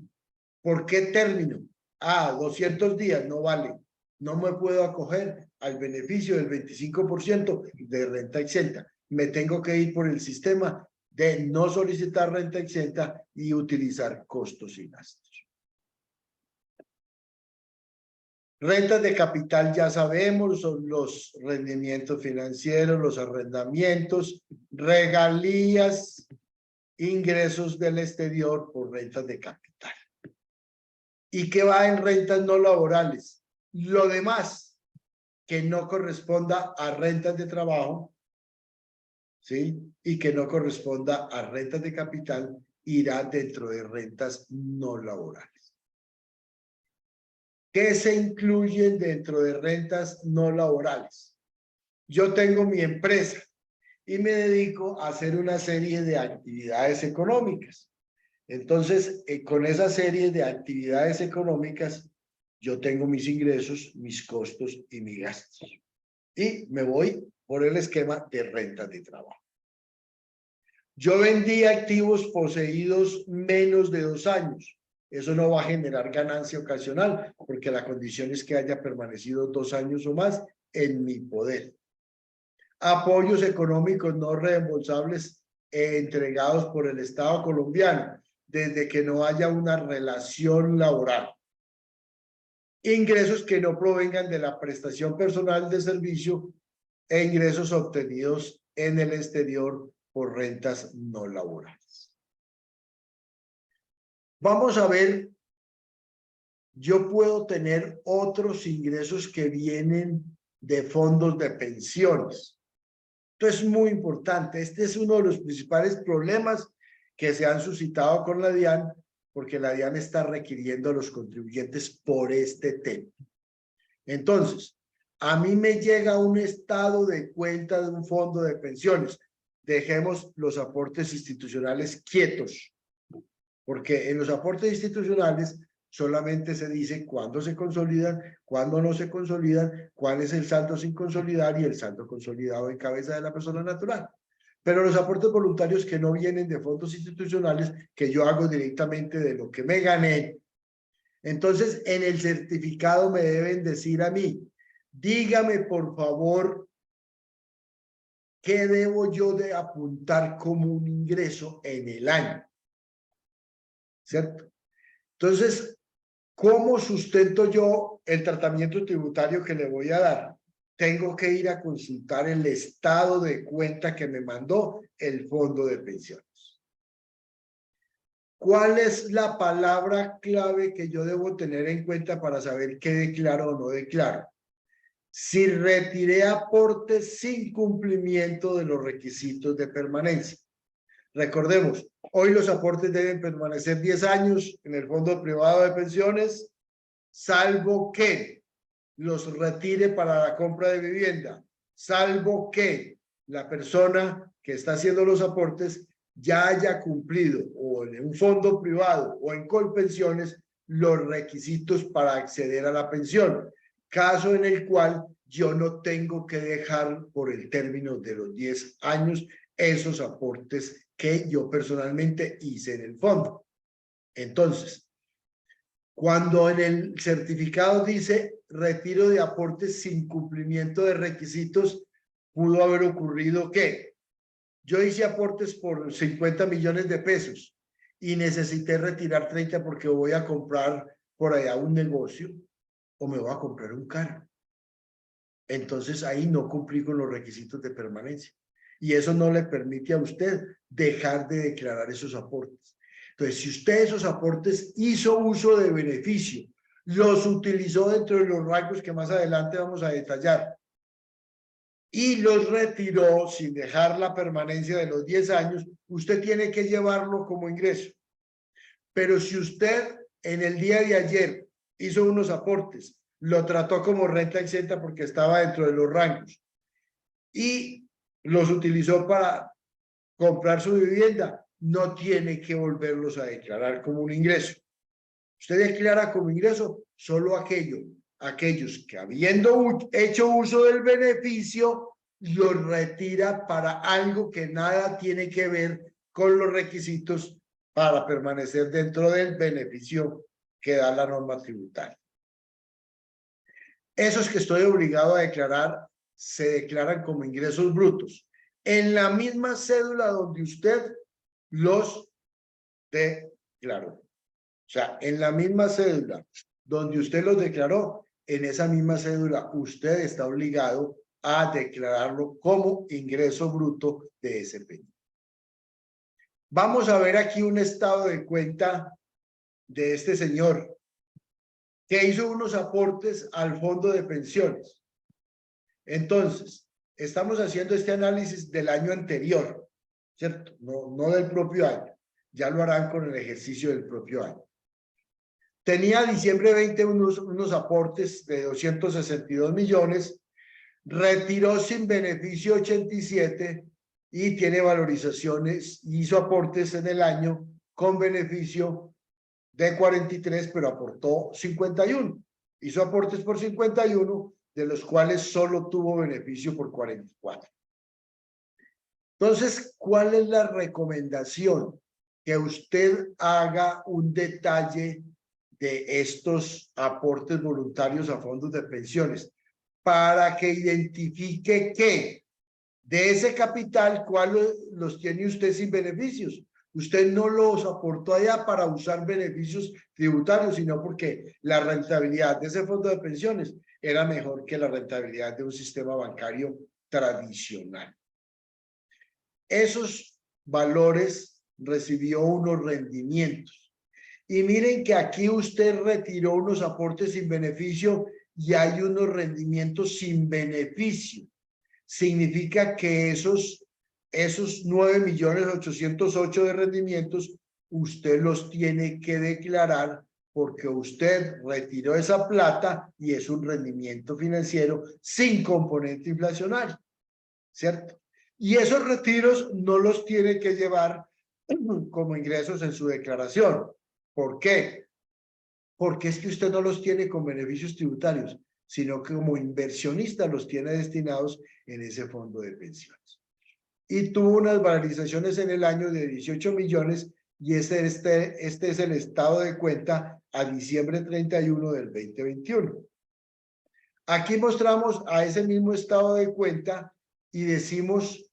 ¿Por qué término? 200 días, no vale. No me puedo acoger al beneficio del 25% de renta exenta. Me tengo que ir por el sistema de no solicitar renta exenta y utilizar costos y gastos. Rentas de capital ya sabemos, son los rendimientos financieros, los arrendamientos, regalías, ingresos del exterior por rentas de capital. ¿Y qué va en rentas no laborales? Lo demás que no corresponda a rentas de trabajo, ¿sí? Y que no corresponda a rentas de capital, irá dentro de rentas no laborales. ¿Qué se incluyen dentro de rentas no laborales? Yo tengo mi empresa y me dedico a hacer una serie de actividades económicas. Entonces, con esa serie de actividades económicas, yo tengo mis ingresos, mis costos y mis gastos. Y me voy por el esquema de rentas de trabajo. Yo vendí activos poseídos menos de 2 años. Eso no va a generar ganancia ocasional, porque la condición es que haya permanecido 2 años o más en mi poder. Apoyos económicos no reembolsables entregados por el Estado colombiano, desde que no haya una relación laboral. Ingresos que no provengan de la prestación personal de servicio e ingresos obtenidos en el exterior por rentas no laborales. Vamos a ver, yo puedo tener otros ingresos que vienen de fondos de pensiones. Esto es muy importante. Este es uno de los principales problemas que se han suscitado con la DIAN, porque la DIAN está requiriendo a los contribuyentes por este tema. Entonces, a mí me llega un estado de cuenta de un fondo de pensiones. Dejemos los aportes institucionales quietos, porque en los aportes institucionales solamente se dice cuándo se consolidan, cuándo no se consolidan, cuál es el saldo sin consolidar y el saldo consolidado en cabeza de la persona natural. Pero los aportes voluntarios que no vienen de fondos institucionales, que yo hago directamente de lo que me gané, entonces en el certificado me deben decir a mí, dígame por favor, ¿qué debo yo de apuntar como un ingreso en el año? ¿Cierto? Entonces, ¿cómo sustento yo el tratamiento tributario que le voy a dar? Tengo que ir a consultar el estado de cuenta que me mandó el fondo de pensiones. ¿Cuál es la palabra clave que yo debo tener en cuenta para saber qué declaro o no declaro? Si retiré aportes sin cumplimiento de los requisitos de permanencia. Recordemos, hoy los aportes deben permanecer 10 años en el fondo privado de pensiones, salvo que los retire para la compra de vivienda, salvo que la persona que está haciendo los aportes ya haya cumplido o en un fondo privado o en Colpensiones los requisitos para acceder a la pensión, caso en el cual yo no tengo que dejar por el término de los 10 años esos aportes que yo personalmente hice en el fondo. Entonces, cuando en el certificado dice retiro de aportes sin cumplimiento de requisitos, pudo haber ocurrido que yo hice aportes por 50 millones de pesos y necesité retirar 30 porque voy a comprar por allá un negocio o me voy a comprar un carro. Entonces ahí no cumplí con los requisitos de permanencia. Y eso no le permite a usted dejar de declarar esos aportes. Entonces, si usted esos aportes hizo uso de beneficio, los utilizó dentro de los rangos que más adelante vamos a detallar, y los retiró sin dejar la permanencia de los 10 años, usted tiene que llevarlo como ingreso. Pero si usted en el día de ayer hizo unos aportes, lo trató como renta exenta porque estaba dentro de los rangos y los utilizó para comprar su vivienda, no tiene que volverlos a declarar como un ingreso. Usted declara como ingreso solo aquellos que habiendo hecho uso del beneficio, lo retira para algo que nada tiene que ver con los requisitos para permanecer dentro del beneficio que da la norma tributaria. Esos que estoy obligado a declarar se declaran como ingresos brutos en la misma cédula donde usted los declaró. O sea, en la misma cédula donde usted los declaró, en esa misma cédula usted está obligado a declararlo como ingreso bruto de ese periodo. Vamos a ver aquí un estado de cuenta de este señor que hizo unos aportes al fondo de pensiones. Entonces, estamos haciendo este análisis del año anterior, ¿cierto? No del propio año. Ya lo harán con el ejercicio del propio año. Tenía diciembre 20 unos aportes de 262 millones, retiró sin beneficio 87 y tiene valorizaciones, hizo aportes en el año con beneficio de 43, pero aportó 51. Hizo aportes por 51, de los cuales solo tuvo beneficio por 44. Entonces, ¿cuál es la recomendación? Que usted haga un detalle de estos aportes voluntarios a fondos de pensiones para que identifique que de ese capital, ¿cuál los tiene usted sin beneficios? Usted no los aportó allá para usar beneficios tributarios, sino porque la rentabilidad de ese fondo de pensiones era mejor que la rentabilidad de un sistema bancario tradicional. Esos valores recibió unos rendimientos. Y miren que aquí usted retiró unos aportes sin beneficio y hay unos rendimientos sin beneficio. Significa que esos 9.808.000 de rendimientos usted los tiene que declarar porque usted retiró esa plata y es un rendimiento financiero sin componente inflacionario, ¿cierto? Y esos retiros no los tiene que llevar como ingresos en su declaración. ¿Por qué? Porque es que usted no los tiene con beneficios tributarios, sino que como inversionista los tiene destinados en ese fondo de pensiones. Y tuvo unas valorizaciones en el año de 18 millones y este es el estado de cuenta a diciembre 31 del 2021. Aquí mostramos a ese mismo estado de cuenta y decimos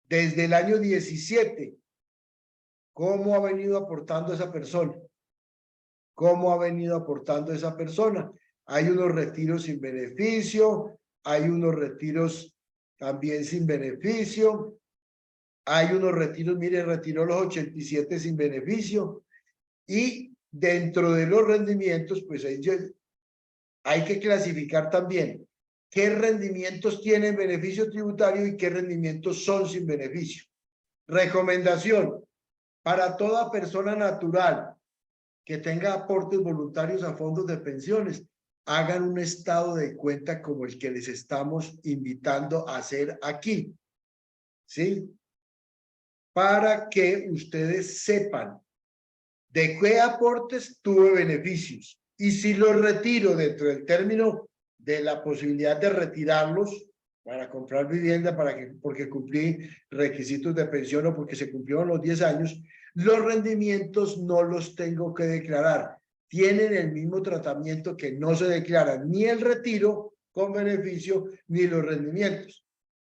desde el año 17 cómo ha venido aportando esa persona. ¿Cómo ha venido aportando esa persona? Hay unos retiros sin beneficio, hay unos retiros también sin beneficio, hay unos retiros, mire, retiró los 87 sin beneficio y dentro de los rendimientos, pues hay que clasificar también qué rendimientos tienen beneficio tributario y qué rendimientos son sin beneficio. Recomendación, para toda persona natural que tenga aportes voluntarios a fondos de pensiones, hagan un estado de cuenta como el que les estamos invitando a hacer aquí, ¿sí? Para que ustedes sepan de qué aportes tuve beneficios y si los retiro dentro del término de la posibilidad de retirarlos para comprar vivienda, porque cumplí requisitos de pensión o porque se cumplieron los 10 años, los rendimientos no los tengo que declarar. Tienen el mismo tratamiento que no se declaran ni el retiro con beneficio ni los rendimientos.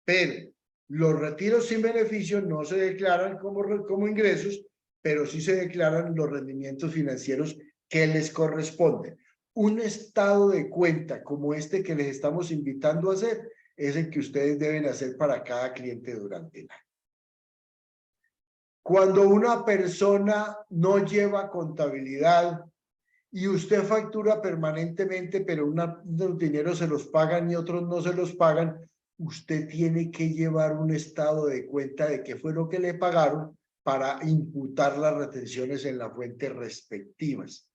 Pero los retiros sin beneficio no se declaran como ingresos, pero sí se declaran los rendimientos financieros que les corresponden. Un estado de cuenta como este que les estamos invitando a hacer es el que ustedes deben hacer para cada cliente durante el año. Cuando una persona no lleva contabilidad y usted factura permanentemente, pero unos dineros se los pagan y otros no se los pagan, usted tiene que llevar un estado de cuenta de qué fue lo que le pagaron para imputar las retenciones en las fuentes respectivas.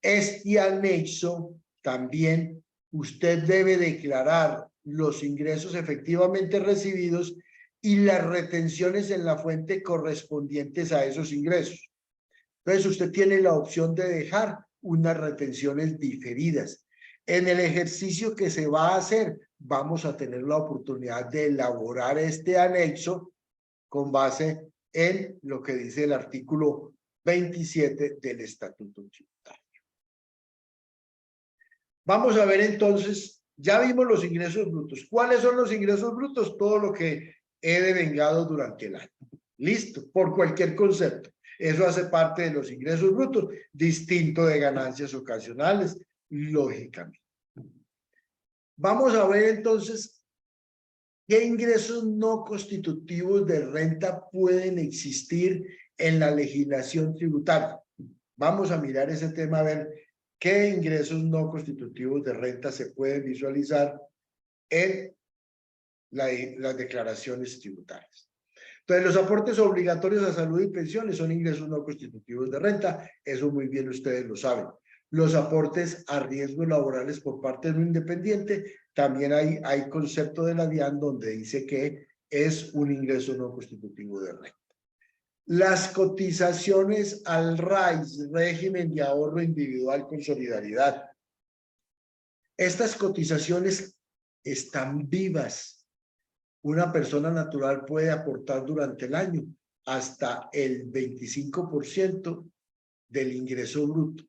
Este anexo también usted debe declarar los ingresos efectivamente recibidos y las retenciones en la fuente correspondientes a esos ingresos. Entonces usted tiene la opción de dejar unas retenciones diferidas. En el ejercicio que se va a hacer, vamos a tener la oportunidad de elaborar este anexo con base en lo que dice el artículo 27 del Estatuto Tributario. Vamos a ver entonces, ya vimos los ingresos brutos. ¿Cuáles son los ingresos brutos? Todo lo que he devengado durante el año. Listo, por cualquier concepto. Eso hace parte de los ingresos brutos, distinto de ganancias ocasionales, lógicamente. Vamos a ver entonces qué ingresos no constitutivos de renta pueden existir en la legislación tributaria. Vamos a mirar ese tema a ver qué ingresos no constitutivos de renta se pueden visualizar en las declaraciones tributarias. Entonces, los aportes obligatorios a salud y pensiones son ingresos no constitutivos de renta, eso muy bien ustedes lo saben. Los aportes a riesgos laborales por parte de un independiente, también hay concepto de la DIAN donde dice que es un ingreso no constitutivo de renta. Las cotizaciones al RAIS, régimen de ahorro individual con solidaridad. Estas cotizaciones están vivas. Una persona natural puede aportar durante el año hasta el 25% del ingreso bruto,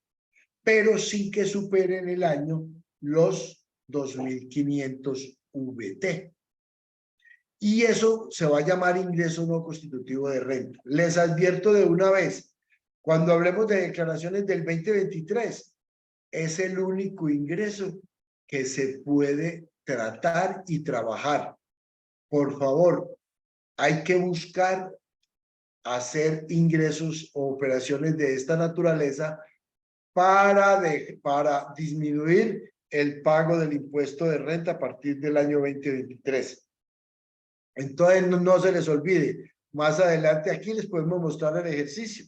pero sin que superen el año los 2.500 VT. Y eso se va a llamar ingreso no constitutivo de renta. Les advierto de una vez, cuando hablemos de declaraciones del 2023, es el único ingreso que se puede tratar y trabajar. Por favor, hay que buscar hacer ingresos o operaciones de esta naturaleza para disminuir el pago del impuesto de renta a partir del año 2023. Entonces, no se les olvide, más adelante aquí les podemos mostrar el ejercicio.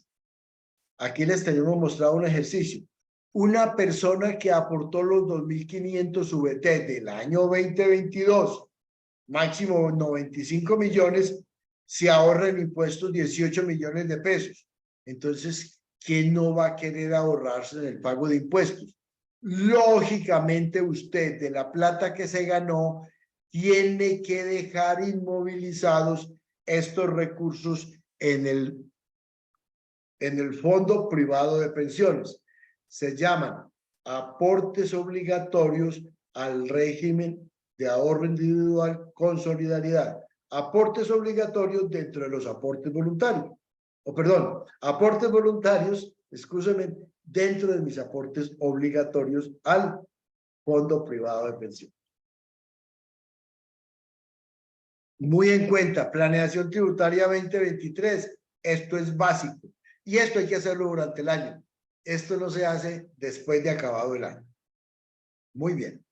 Aquí les tenemos mostrado un ejercicio. Una persona que aportó los 2.500 VT del año 2022, máximo 95 millones, se ahorra en impuestos 18 millones de pesos. Entonces, ¿quién no va a querer ahorrarse en el pago de impuestos? Lógicamente, usted de la plata que se ganó tiene que dejar inmovilizados estos recursos en el fondo privado de pensiones. Se llaman aportes obligatorios al régimen de ahorro individual con solidaridad. Aportes obligatorios dentro de los aportes voluntarios. Aportes voluntarios, excúsenme, dentro de mis aportes obligatorios al fondo privado de pensiones. Muy en cuenta, planeación tributaria 2023. Esto es básico. Y esto hay que hacerlo durante el año. Esto no se hace después de acabado el año. Muy bien.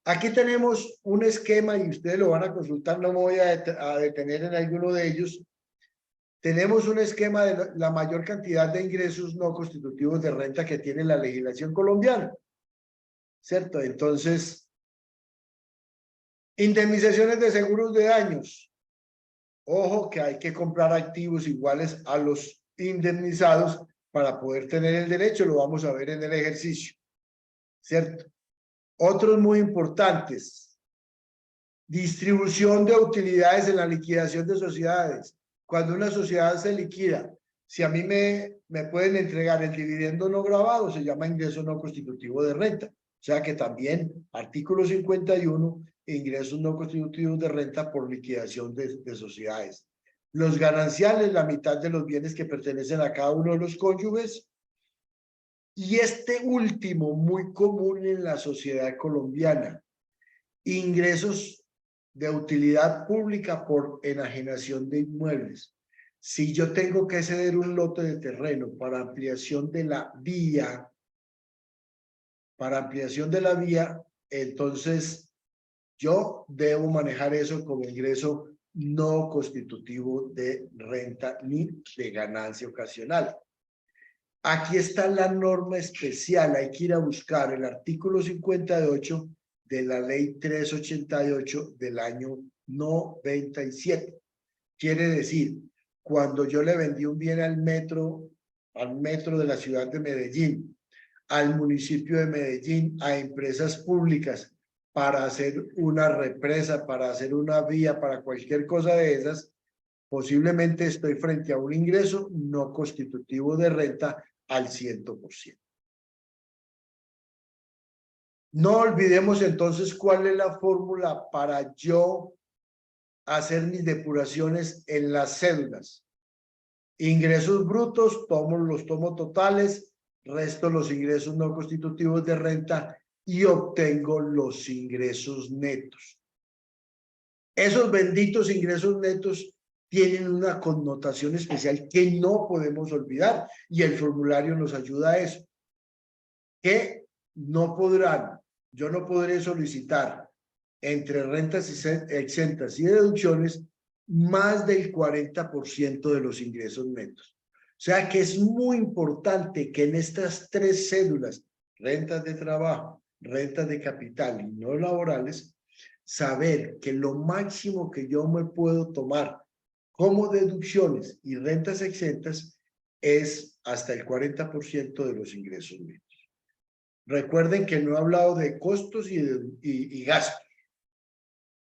Aquí tenemos un esquema y ustedes lo van a consultar, no me voy a detener en alguno de ellos. Tenemos un esquema de la mayor cantidad de ingresos no constitutivos de renta que tiene la legislación colombiana. ¿Cierto? Entonces, indemnizaciones de seguros de daños. Ojo que hay que comprar activos iguales a los indemnizados para poder tener el derecho, lo vamos a ver en el ejercicio, ¿cierto? Otros muy importantes, distribución de utilidades en la liquidación de sociedades. Cuando una sociedad se liquida, si a mí me pueden entregar el dividendo no gravado, se llama ingreso no constitutivo de renta. O sea que también, artículo 51, ingresos no constitutivos de renta por liquidación de sociedades. Los gananciales, la mitad de los bienes que pertenecen a cada uno de los cónyuges. Y este último, muy común en la sociedad colombiana, ingresos de utilidad pública por enajenación de inmuebles. Si yo tengo que ceder un lote de terreno para ampliación de la vía, entonces yo debo manejar eso como ingreso no constitutivo de renta ni de ganancia ocasional. Aquí está la norma especial, hay que ir a buscar el artículo 58 de la ley 388 del año 97. Quiere decir, cuando yo le vendí un bien al metro de la ciudad de Medellín, al municipio de Medellín, a empresas públicas para hacer una represa, para hacer una vía, para cualquier cosa de esas, posiblemente estoy frente a un ingreso no constitutivo de renta al 100%. No olvidemos entonces cuál es la fórmula para yo hacer mis depuraciones en las cédulas. Ingresos brutos, los tomo totales, resto los ingresos no constitutivos de renta y obtengo los ingresos netos. Esos benditos ingresos netos tienen una connotación especial que no podemos olvidar y el formulario nos ayuda a eso. Que no podrán, yo no podré solicitar entre rentas exentas y deducciones más del 40% de los ingresos netos. O sea que es muy importante que en estas tres cédulas, rentas de trabajo, rentas de capital y no laborales, saber que lo máximo que yo me puedo tomar como deducciones y rentas exentas es hasta el 40% de los ingresos netos. Recuerden que no he hablado de costos y gastos.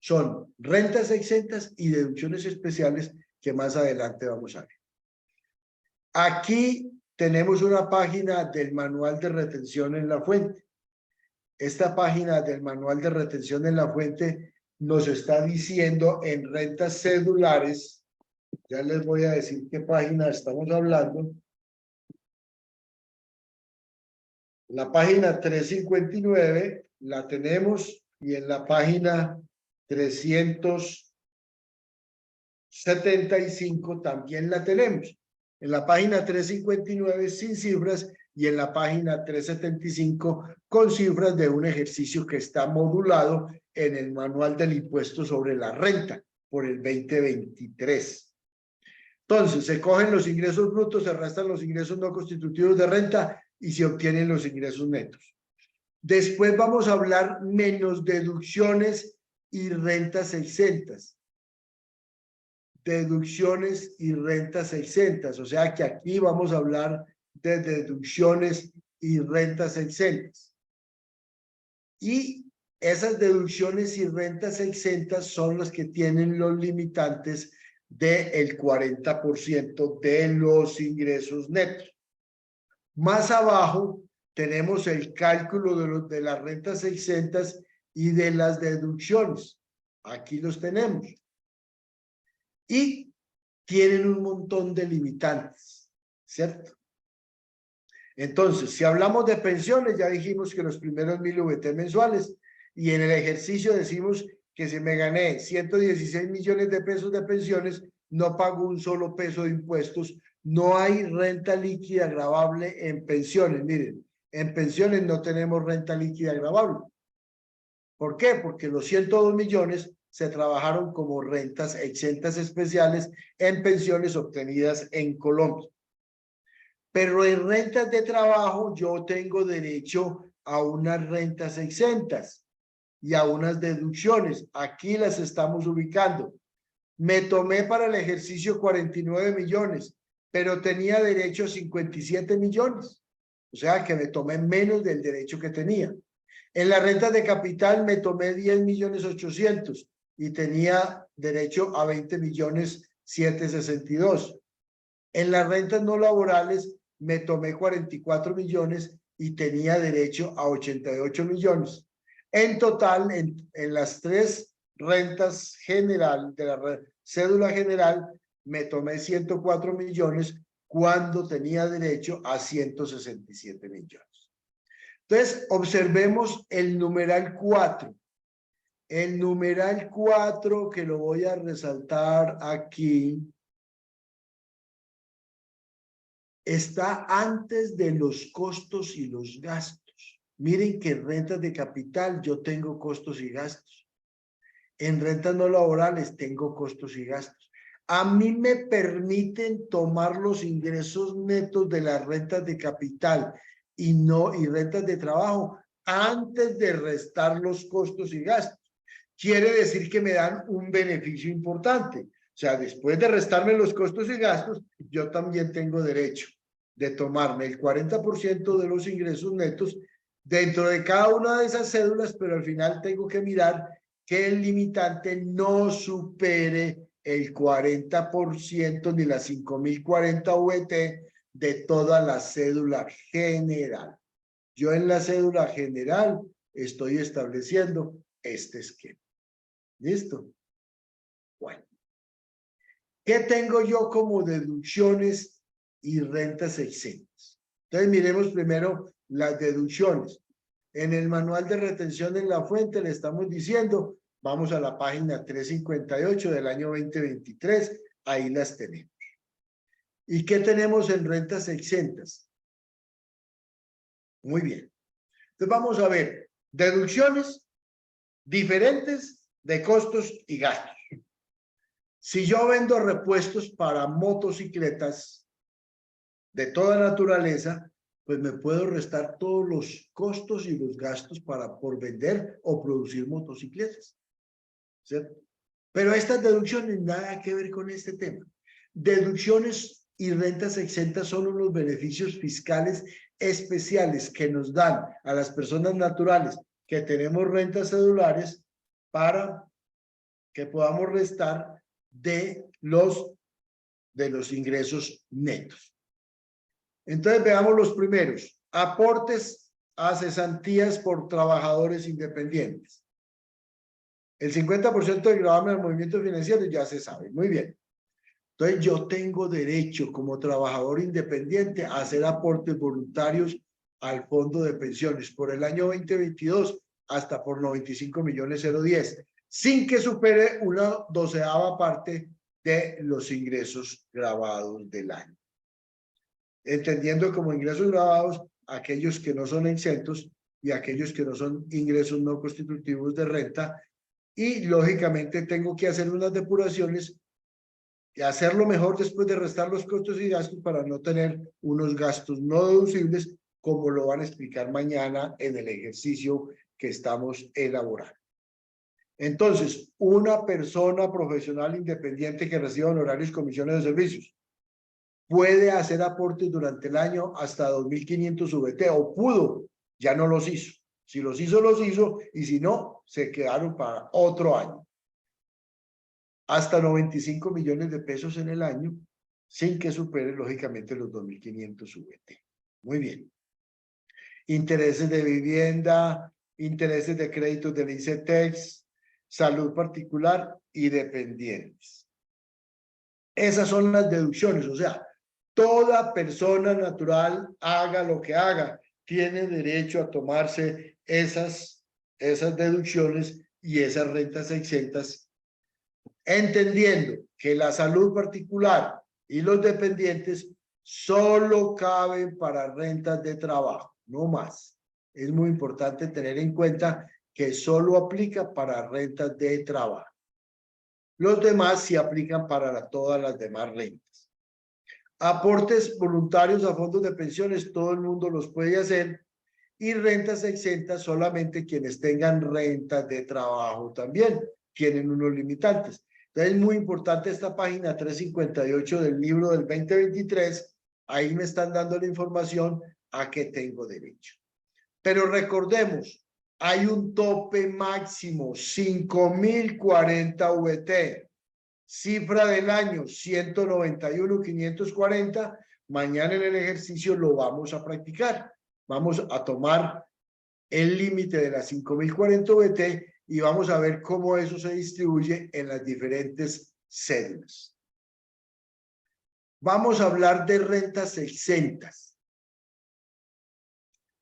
Son rentas exentas y deducciones especiales que más adelante vamos a ver. Aquí tenemos una página del manual de retención en la fuente. Esta página del manual de retención en la fuente nos está diciendo en rentas cedulares, ya les voy a decir qué página estamos hablando. La página 359 la tenemos y en la página 375 también la tenemos. En la página 359 sin cifras y en la página 375 con cifras de un ejercicio que está modulado en el manual del impuesto sobre la renta por el 2023. Entonces, se cogen los ingresos brutos, se restan los ingresos no constitutivos de renta y se obtienen los ingresos netos. Después vamos a hablar menos deducciones y rentas exentas. Deducciones y rentas exentas. O sea que aquí vamos a hablar de deducciones y rentas exentas. Y esas deducciones y rentas exentas son las que tienen los limitantes del 40% de los ingresos netos. Más abajo tenemos el cálculo de las rentas exentas y de las deducciones. Aquí los tenemos. Y tienen un montón de limitantes, ¿cierto? Entonces, si hablamos de pensiones, ya dijimos que los primeros 1000 VT mensuales, y en el ejercicio decimos que si me gané 116 millones de pesos de pensiones, no pago un solo peso de impuestos, no hay renta líquida gravable en pensiones. Miren, en pensiones no tenemos renta líquida gravable. ¿Por qué? Porque los 102 millones se trabajaron como rentas exentas especiales en pensiones obtenidas en Colombia. Pero en rentas de trabajo yo tengo derecho a unas rentas exentas y a unas deducciones. Aquí las estamos ubicando. Me tomé para el ejercicio 49 millones, pero tenía derecho a 57 millones. O sea que me tomé menos del derecho que tenía. En las rentas de capital me tomé 10 millones 800 y tenía derecho a 20 millones 762. En las rentas no laborales me tomé 44 millones y tenía derecho a 88 millones. En total, en las tres rentas general, de la cédula general, me tomé 104 millones cuando tenía derecho a 167 millones. Entonces, observemos el numeral 4. El numeral 4, que lo voy a resaltar aquí, está antes de los costos y los gastos. Miren que en rentas de capital yo tengo costos y gastos. En rentas no laborales tengo costos y gastos. A mí me permiten tomar los ingresos netos de las rentas de capital y rentas de trabajo antes de restar los costos y gastos. Quiere decir que me dan un beneficio importante. O sea, después de restarme los costos y gastos, yo también tengo derecho de tomarme el 40% de los ingresos netos dentro de cada una de esas cédulas, pero al final tengo que mirar que el limitante no supere el 40% ni las 5040 VT de toda la cédula general. Yo en la cédula general estoy estableciendo este esquema. ¿Listo? Bueno. ¿Qué tengo yo como deducciones y rentas exentas? Entonces miremos primero las deducciones. En el manual de retención en la fuente le estamos diciendo, vamos a la página 358 del año 2023, ahí las tenemos. ¿Y qué tenemos en rentas exentas? Muy bien. Entonces vamos a ver deducciones diferentes de costos y gastos. Si yo vendo repuestos para motocicletas de toda naturaleza, pues me puedo restar todos los costos y los gastos por vender o producir motocicletas, ¿cierto? Pero estas deducciones nada que ver con este tema. Deducciones y rentas exentas son unos beneficios fiscales especiales que nos dan a las personas naturales que tenemos rentas cedulares para que podamos restar de los ingresos netos. Entonces veamos los primeros. Aportes a cesantías por trabajadores independientes. El 50% del gravamen al movimiento financiero ya se sabe. Muy bien. Entonces yo tengo derecho como trabajador independiente a hacer aportes voluntarios al fondo de pensiones por el año 2022 hasta por 95.010.010, sin que supere una 12ª parte de los ingresos grabados del año. entendiendo como ingresos grabados aquellos que no son exentos y aquellos que no son ingresos no constitutivos de renta, y lógicamente tengo que hacer unas depuraciones y hacerlo mejor después de restar los costos y gastos para no tener unos gastos no deducibles, como lo van a explicar mañana en el ejercicio que estamos elaborando. Entonces, una persona profesional independiente que reciba honorarios, comisiones de servicios puede hacer aportes durante el año hasta 2.500 VT, o pudo, ya no los hizo. Si los hizo, y si no, se quedaron para otro año. Hasta 95 millones de pesos en el año, sin que supere, lógicamente, los 2.500 VT. Muy bien. Intereses de vivienda, intereses de créditos del ICETEX, salud particular y dependientes. Esas son las deducciones, o sea, toda persona natural, haga lo que haga, tiene derecho a tomarse esas deducciones y esas rentas exentas, entendiendo que la salud particular y los dependientes solo caben para rentas de trabajo, no más. Es muy importante tener en cuenta que solo aplica para rentas de trabajo. Los demás sí aplican para todas las demás rentas. Aportes voluntarios a fondos de pensiones, todo el mundo los puede hacer, y rentas exentas solamente quienes tengan rentas de trabajo también tienen unos limitantes. Entonces es muy importante esta página 358 del libro del 2023, ahí me están dando la información a que tengo derecho. Pero recordemos, hay un tope máximo, 5.040 VT. Cifra del año, 191.540. Mañana en el ejercicio lo vamos a practicar. Vamos a tomar el límite de las 5.040 VT y vamos a ver cómo eso se distribuye en las diferentes cédulas. Vamos a hablar de rentas exentas.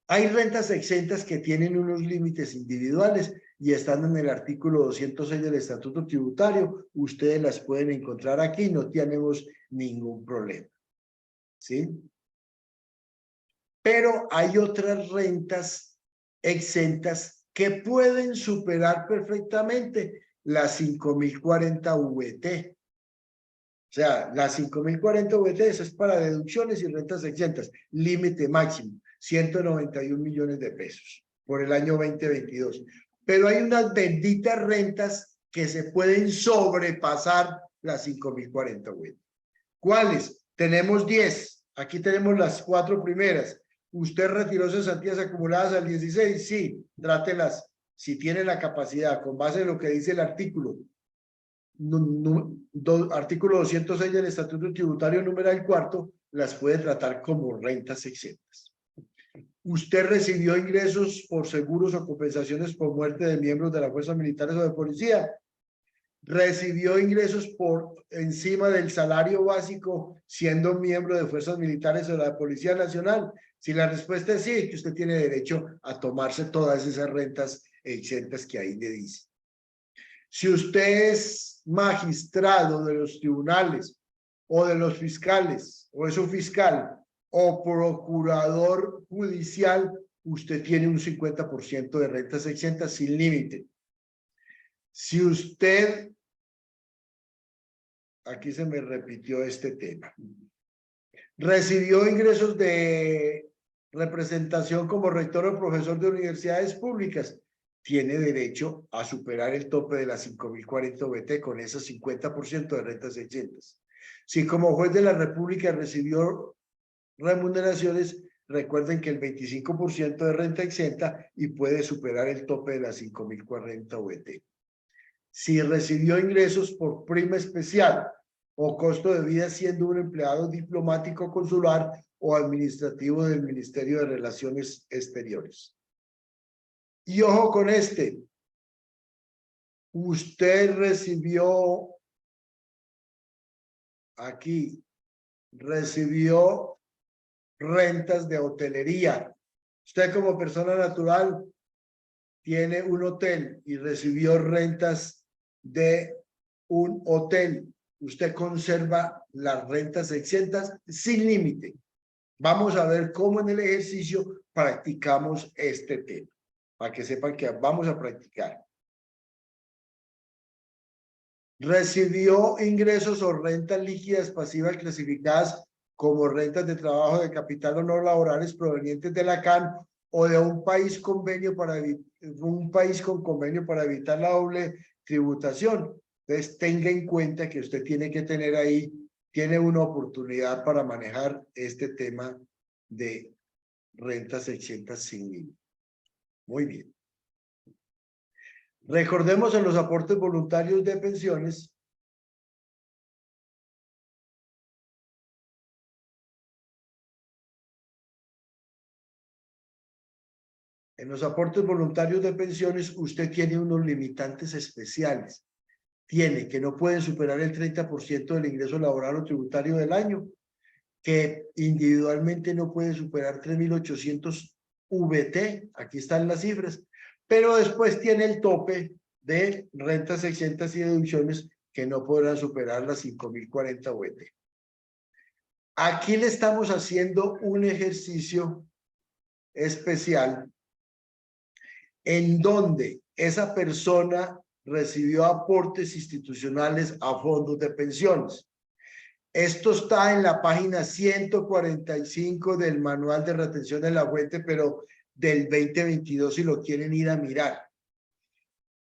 Hay rentas exentas que tienen unos límites individuales y están en el artículo 206 del Estatuto Tributario. Ustedes las pueden encontrar aquí, no tenemos ningún problema. ¿Sí? Pero hay otras rentas exentas que pueden superar perfectamente las 5.040 VT. O sea, las 5.040 VT, eso es para deducciones y rentas exentas. Límite máximo, 191 millones de pesos por el año 2022. Pero hay unas benditas rentas que se pueden sobrepasar las 5.040 VT. ¿Cuáles? Tenemos 10. Aquí tenemos las 4 primeras. ¿Usted retiró cesantías acumuladas al 16? Sí, trátelas. Si tiene la capacidad, con base en lo que dice el artículo. Artículo 206 del Estatuto Tributario numeral 4, las puede tratar como rentas exentas. ¿Usted recibió ingresos por seguros o compensaciones por muerte de miembros de las fuerzas militares o de policía? ¿Recibió ingresos por encima del salario básico siendo miembro de fuerzas militares o de la Policía Nacional? Si la respuesta es sí, que usted tiene derecho a tomarse todas esas rentas exentas que ahí le dice. Si usted es magistrado de los tribunales o de los fiscales, o es un fiscal o procurador judicial, usted tiene un 50% de rentas exentas sin límite. Si usted, aquí se me repitió este tema, recibió ingresos de representación como rector o profesor de universidades públicas, tiene derecho a superar el tope de las 5.040 VT con esos 50% de rentas exentas. Si como juez de la República recibió remuneraciones, recuerden que el 25% de renta exenta y puede superar el tope de las 5.040 VT. Si recibió ingresos por prima especial o costo de vida siendo un empleado diplomático, consular o administrativo del Ministerio de Relaciones Exteriores. Y ojo con este, usted recibió aquí, recibió rentas de hotelería. Usted como persona natural tiene un hotel y recibió rentas de un hotel. Usted conserva las rentas exentas sin límite. Vamos a ver cómo en el ejercicio practicamos este tema, para que sepan que vamos a practicar. Recibió ingresos o rentas líquidas pasivas clasificadas como rentas de trabajo de capital o no laborales provenientes de la CAN o de un país con convenio para evitar la doble tributación. Entonces tenga en cuenta que usted tiene que tener ahí, tiene una oportunidad para manejar este tema de rentas exentas sin IVA. Muy bien. Recordemos en los aportes voluntarios de pensiones. En los aportes voluntarios de pensiones, usted tiene unos limitantes especiales. Tiene que no pueden superar el 30% del ingreso laboral o tributario del año, que individualmente no puede superar 3.800 VT, aquí están las cifras, pero después tiene el tope de rentas exentas y deducciones que no podrán superar las 5.040 VT. Aquí le estamos haciendo un ejercicio especial en donde esa persona recibió aportes institucionales a fondos de pensiones. Esto está en la página 145 del manual de retención de la fuente, pero del 2022 si lo quieren ir a mirar.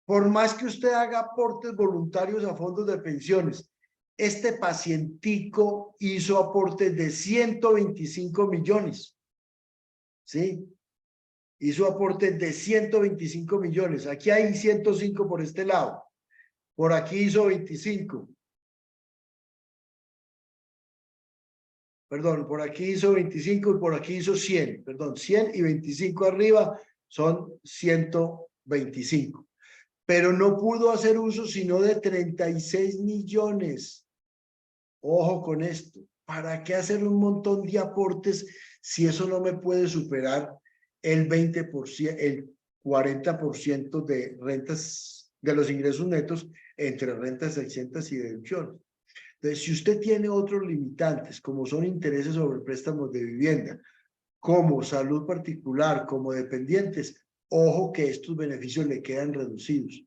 Por más que usted haga aportes voluntarios a fondos de pensiones, este pacientico hizo aportes de 125 millones, ¿sí? Hizo aportes de 125 millones. Aquí hay 105 por este lado. Por aquí hizo 25. Perdón, por aquí hizo 25 y por aquí hizo 100. Perdón, 100 y 25 arriba son 125. Pero no pudo hacer uso sino de 36 millones. Ojo con esto. ¿Para qué hacer un montón de aportes si eso no me puede superar el 20%, el 40% de rentas, de los ingresos netos entre rentas exentas y deducciones? Entonces, si usted tiene otros limitantes, como son intereses sobre préstamos de vivienda, como salud particular, como dependientes, ojo que estos beneficios le quedan reducidos.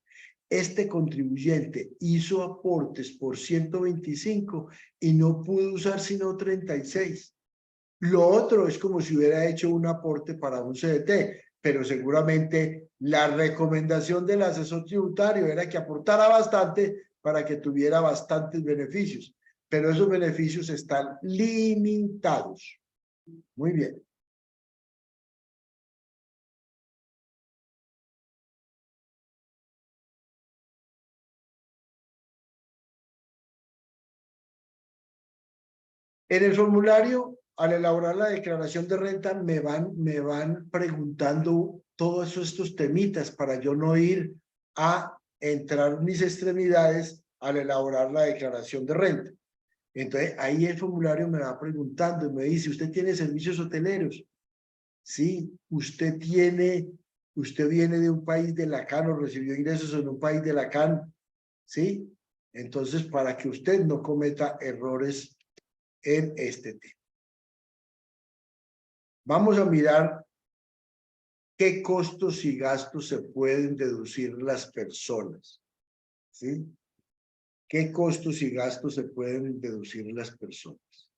Este contribuyente hizo aportes por 125 y no pudo usar sino 36. Lo otro es como si hubiera hecho un aporte para un CDT, pero seguramente la recomendación del asesor tributario era que aportara bastante para que tuviera bastantes beneficios, pero esos beneficios están limitados. Muy bien. En el formulario, al elaborar la declaración de renta, me van preguntando todos estos temitas para yo no ir a entrar mis extremidades al elaborar la declaración de renta. Entonces, ahí el formulario me va preguntando y me dice, ¿usted tiene servicios hoteleros? Sí, usted viene de un país de la CAN o recibió ingresos en un país de la CAN, ¿sí? Entonces, para que usted no cometa errores en este tema. Vamos a mirar qué costos y gastos se pueden deducir las personas, ¿sí? ¿Qué costos y gastos se pueden deducir las personas?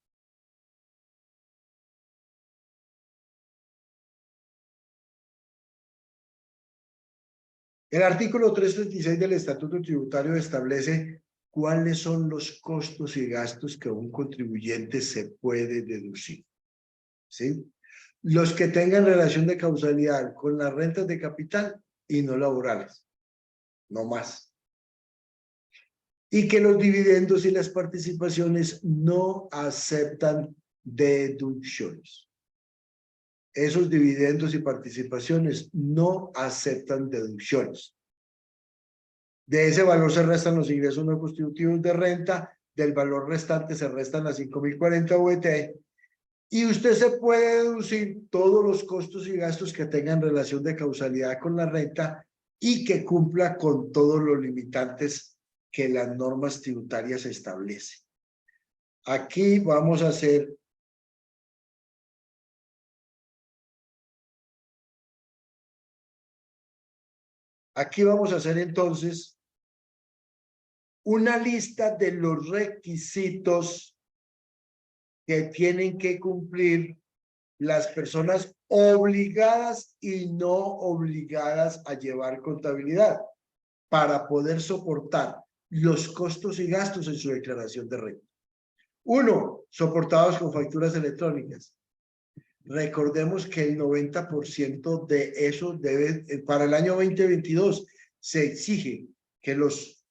El artículo 336 del Estatuto Tributario establece cuáles son los costos y gastos que un contribuyente se puede deducir, ¿sí? Los que tengan relación de causalidad con las rentas de capital y no laborales, no más. Y que los dividendos y las participaciones no aceptan deducciones. Esos dividendos y participaciones no aceptan deducciones. De ese valor se restan los ingresos no constitutivos de renta, del valor restante se restan las 5.040 VT y usted se puede deducir todos los costos y gastos que tengan relación de causalidad con la renta y que cumpla con todos los limitantes que las normas tributarias establecen. Aquí vamos a hacer Aquí vamos a hacer entonces una lista de los requisitos que tienen que cumplir las personas obligadas y no obligadas a llevar contabilidad para poder soportar los costos y gastos en su declaración de renta. 1, soportados con facturas electrónicas. Recordemos que el 90% de eso debe, para el año 2022, se exige que los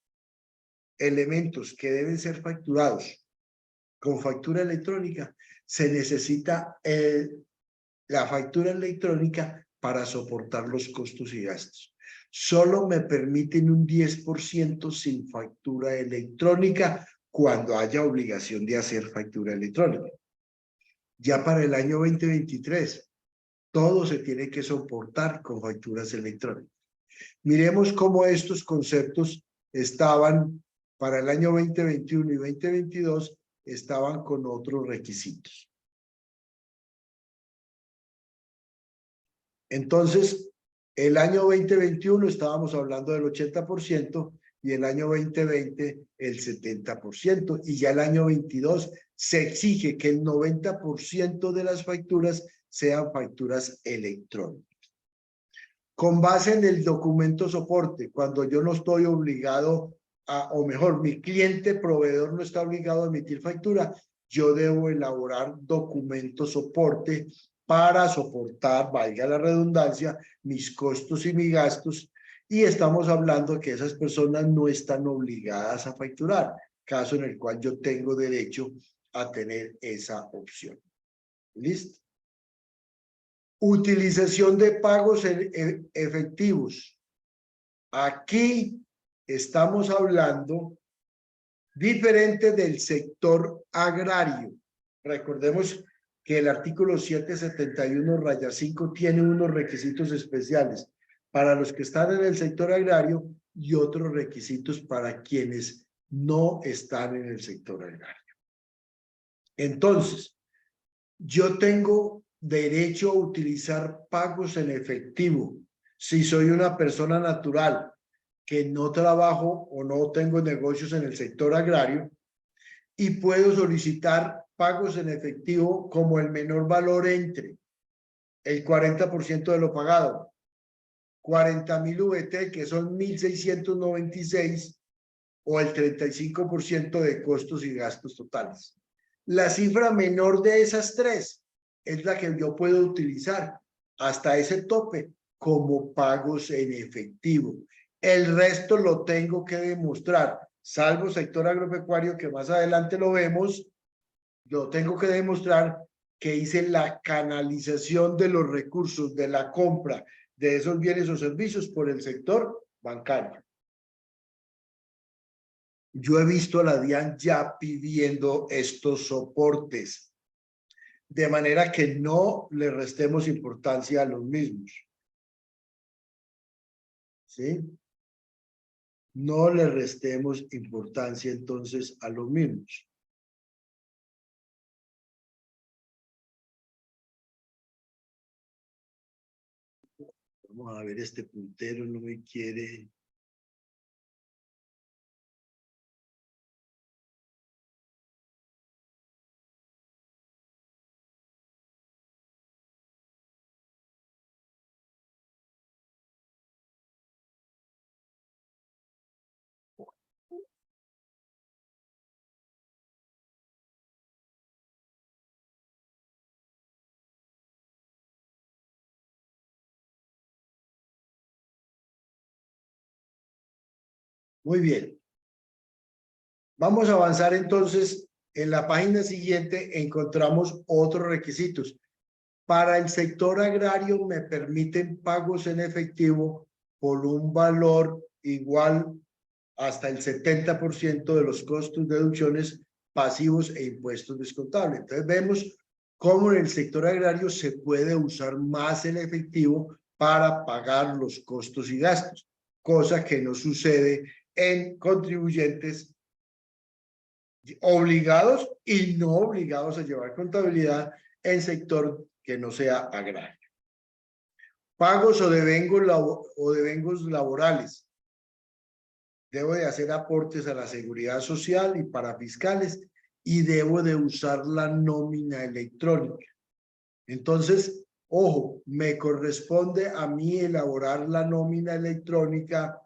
elementos que deben ser facturados con factura electrónica, se necesita la factura electrónica para soportar los costos y gastos. Solo me permiten un 10% sin factura electrónica cuando haya obligación de hacer factura electrónica. Ya para el año 2023, todo se tiene que soportar con facturas electrónicas. Miremos cómo estos conceptos estaban para el año 2021 y 2022, estaban con otros requisitos. Entonces, el año 2021 estábamos hablando del 80% y el año 2020 el 70%, y ya el año 22 se exige que el 90% de las facturas sean facturas electrónicas. Con base en el documento soporte, cuando yo no estoy obligado a, o mejor, mi cliente proveedor no está obligado a emitir factura, yo debo elaborar documento soporte para soportar, valga la redundancia, mis costos y mis gastos, y estamos hablando que esas personas no están obligadas a facturar, caso en el cual yo tengo derecho a tener esa opción. ¿Listo? Utilización de pagos efectivos. Aquí estamos hablando diferente del sector agrario. Recordemos que el artículo 771-5 tiene unos requisitos especiales para los que están en el sector agrario y otros requisitos para quienes no están en el sector agrario. Entonces, yo tengo derecho a utilizar pagos en efectivo si soy una persona natural que no trabajo o no tengo negocios en el sector agrario, y puedo solicitar pagos en efectivo como el menor valor entre el 40% de lo pagado, 40.000 VT, que son 1.696, o el 35% de costos y gastos totales. La cifra menor de esas tres es la que yo puedo utilizar hasta ese tope como pagos en efectivo. El resto lo tengo que demostrar, salvo sector agropecuario, que más adelante lo vemos, lo tengo que demostrar que hice la canalización de los recursos de la compra de esos bienes o servicios por el sector bancario. Yo he visto a la DIAN ya pidiendo estos soportes, de manera que no le restemos importancia a los mismos. ¿Sí? No le restemos importancia entonces a los mismos. Vamos a ver, este puntero no me quiere. Muy bien. Vamos a avanzar entonces. En la página siguiente encontramos otros requisitos. Para el sector agrario me permiten pagos en efectivo por un valor igual hasta el 70% de los costos, deducciones, pasivos e impuestos descontables. Entonces vemos cómo en el sector agrario se puede usar más el efectivo para pagar los costos y gastos, cosa que no sucede en contribuyentes obligados y no obligados a llevar contabilidad en sector que no sea agrario. Pagos o devengos laborales. Debo de hacer aportes a la seguridad social y para fiscales y debo de usar la nómina electrónica. Entonces, ojo, me corresponde a mí elaborar la nómina electrónica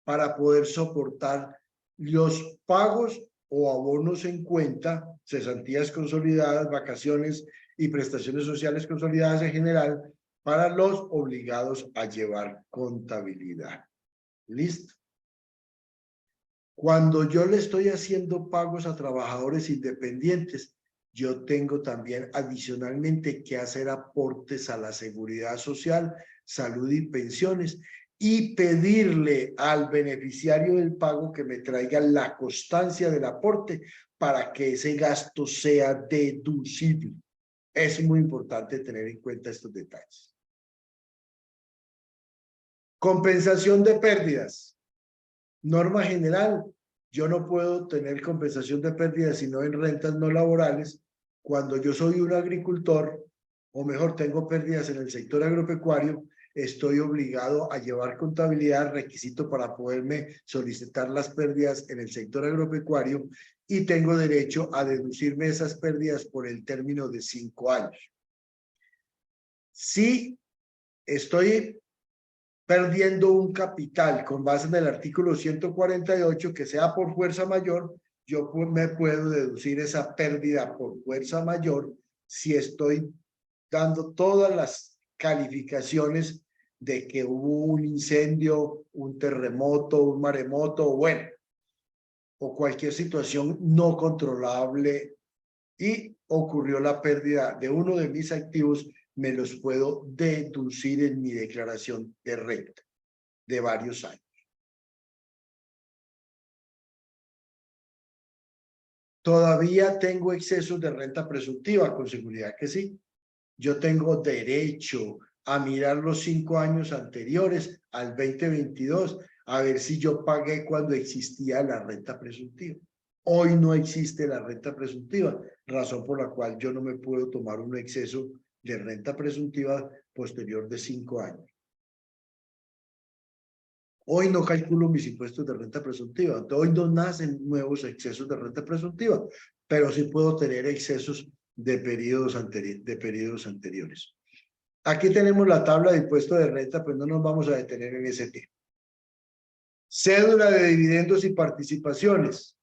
para poder soportar los pagos o abonos en cuenta, cesantías consolidadas, vacaciones y prestaciones sociales consolidadas en general para los obligados a llevar contabilidad. ¿Listo? Cuando yo le estoy haciendo pagos a trabajadores independientes, yo tengo también adicionalmente que hacer aportes a la seguridad social, salud y pensiones y pedirle al beneficiario del pago que me traiga la constancia del aporte para que ese gasto sea deducible. Es muy importante tener en cuenta estos detalles. Compensación de pérdidas. Norma general, yo no puedo tener compensación de pérdidas sino en rentas no laborales cuando yo soy un agricultor, o mejor, tengo pérdidas en el sector agropecuario, estoy obligado a llevar contabilidad, requisito para poderme solicitar las pérdidas en el sector agropecuario y tengo derecho a deducirme esas pérdidas por el término de 5 años. Si estoy perdiendo un capital con base en el artículo 148, que sea por fuerza mayor, yo me puedo deducir esa pérdida por fuerza mayor si estoy dando todas las calificaciones de que hubo un incendio, un terremoto, un maremoto, bueno, o cualquier situación no controlable y ocurrió la pérdida de uno de mis activos, me los puedo deducir en mi declaración de renta de varios años. Todavía tengo excesos de renta presuntiva, con seguridad que sí. Yo tengo derecho a mirar los 5 años anteriores al 2022, a ver si yo pagué cuando existía la renta presuntiva. Hoy no existe la renta presuntiva, razón por la cual yo no me puedo tomar un exceso de renta presuntiva posterior de 5 años. Hoy no calculo mis impuestos de renta presuntiva, hoy no nacen nuevos excesos de renta presuntiva, pero sí puedo tener excesos de periodos anteriores. Aquí tenemos la tabla de impuesto de renta, pues no nos vamos a detener en ese tema. Cédula de dividendos y participaciones.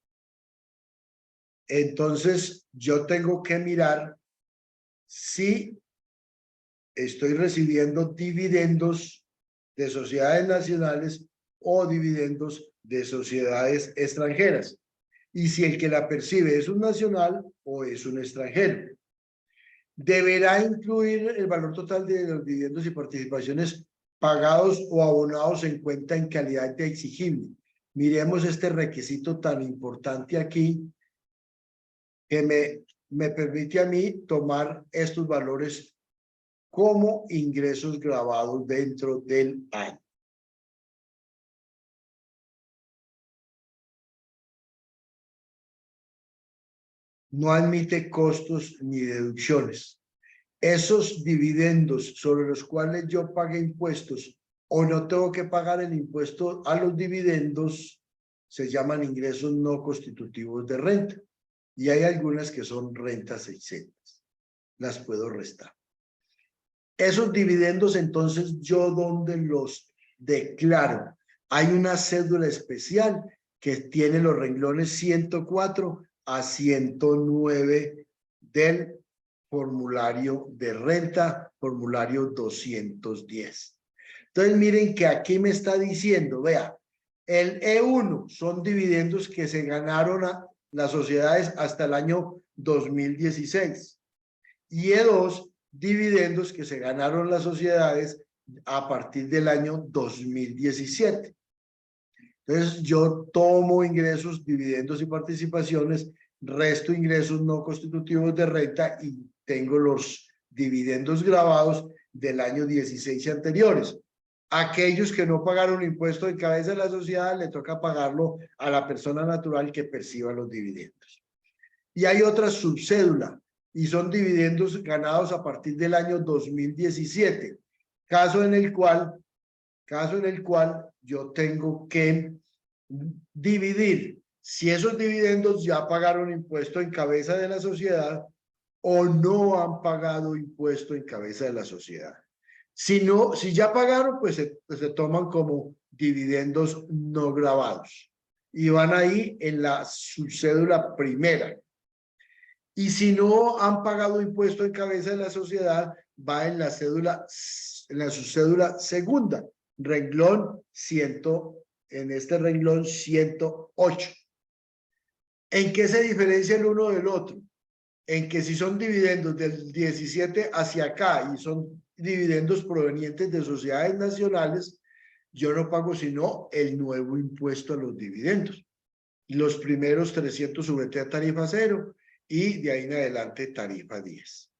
Entonces, yo tengo que mirar si estoy recibiendo dividendos de sociedades nacionales o dividendos de sociedades extranjeras. Y si el que la percibe es un nacional o es un extranjero. Deberá incluir el valor total de los dividendos y participaciones pagados o abonados en cuenta en calidad de exigible. Miremos este requisito tan importante aquí que me permite a mí tomar estos valores como ingresos grabados dentro del año. No admite costos ni deducciones. Esos dividendos sobre los cuales yo pague impuestos o no tengo que pagar el impuesto a los dividendos se llaman ingresos no constitutivos de renta. Y hay algunas que son rentas exentas. Las puedo restar. Esos dividendos, entonces, ¿yo dónde los declaro? Hay una cédula especial que tiene los renglones 104 a 109 del formulario de renta, formulario 210. Entonces, miren que aquí me está diciendo, vea, el E1 son dividendos que se ganaron a las sociedades hasta el año 2016 y E2 dividendos que se ganaron las sociedades a partir del año 2017. Entonces, yo tomo ingresos, dividendos y participaciones, resto ingresos no constitutivos de renta y tengo los dividendos grabados del año 16 y anteriores. Aquellos que no pagaron impuesto en cabeza de la sociedad, le toca pagarlo a la persona natural que perciba los dividendos. Y hay otra subcédula, y son dividendos ganados a partir del año 2017. caso en el cual yo tengo que dividir si esos dividendos ya pagaron impuesto en cabeza de la sociedad o no han pagado impuesto en cabeza de la sociedad. Si no, si ya pagaron, pues se toman como dividendos no gravados y van ahí en la subcédula primera. Y si no han pagado impuesto en cabeza de la sociedad, va en la cédula, en la subcédula segunda, renglón 100, en este renglón 108. ¿En qué se diferencia el uno del otro? En que si son dividendos del 17 hacia acá y son dividendos provenientes de sociedades nacionales, yo no pago sino el nuevo impuesto a los dividendos. Los primeros 300 VT a tarifa 0 y de ahí en adelante tarifa 10.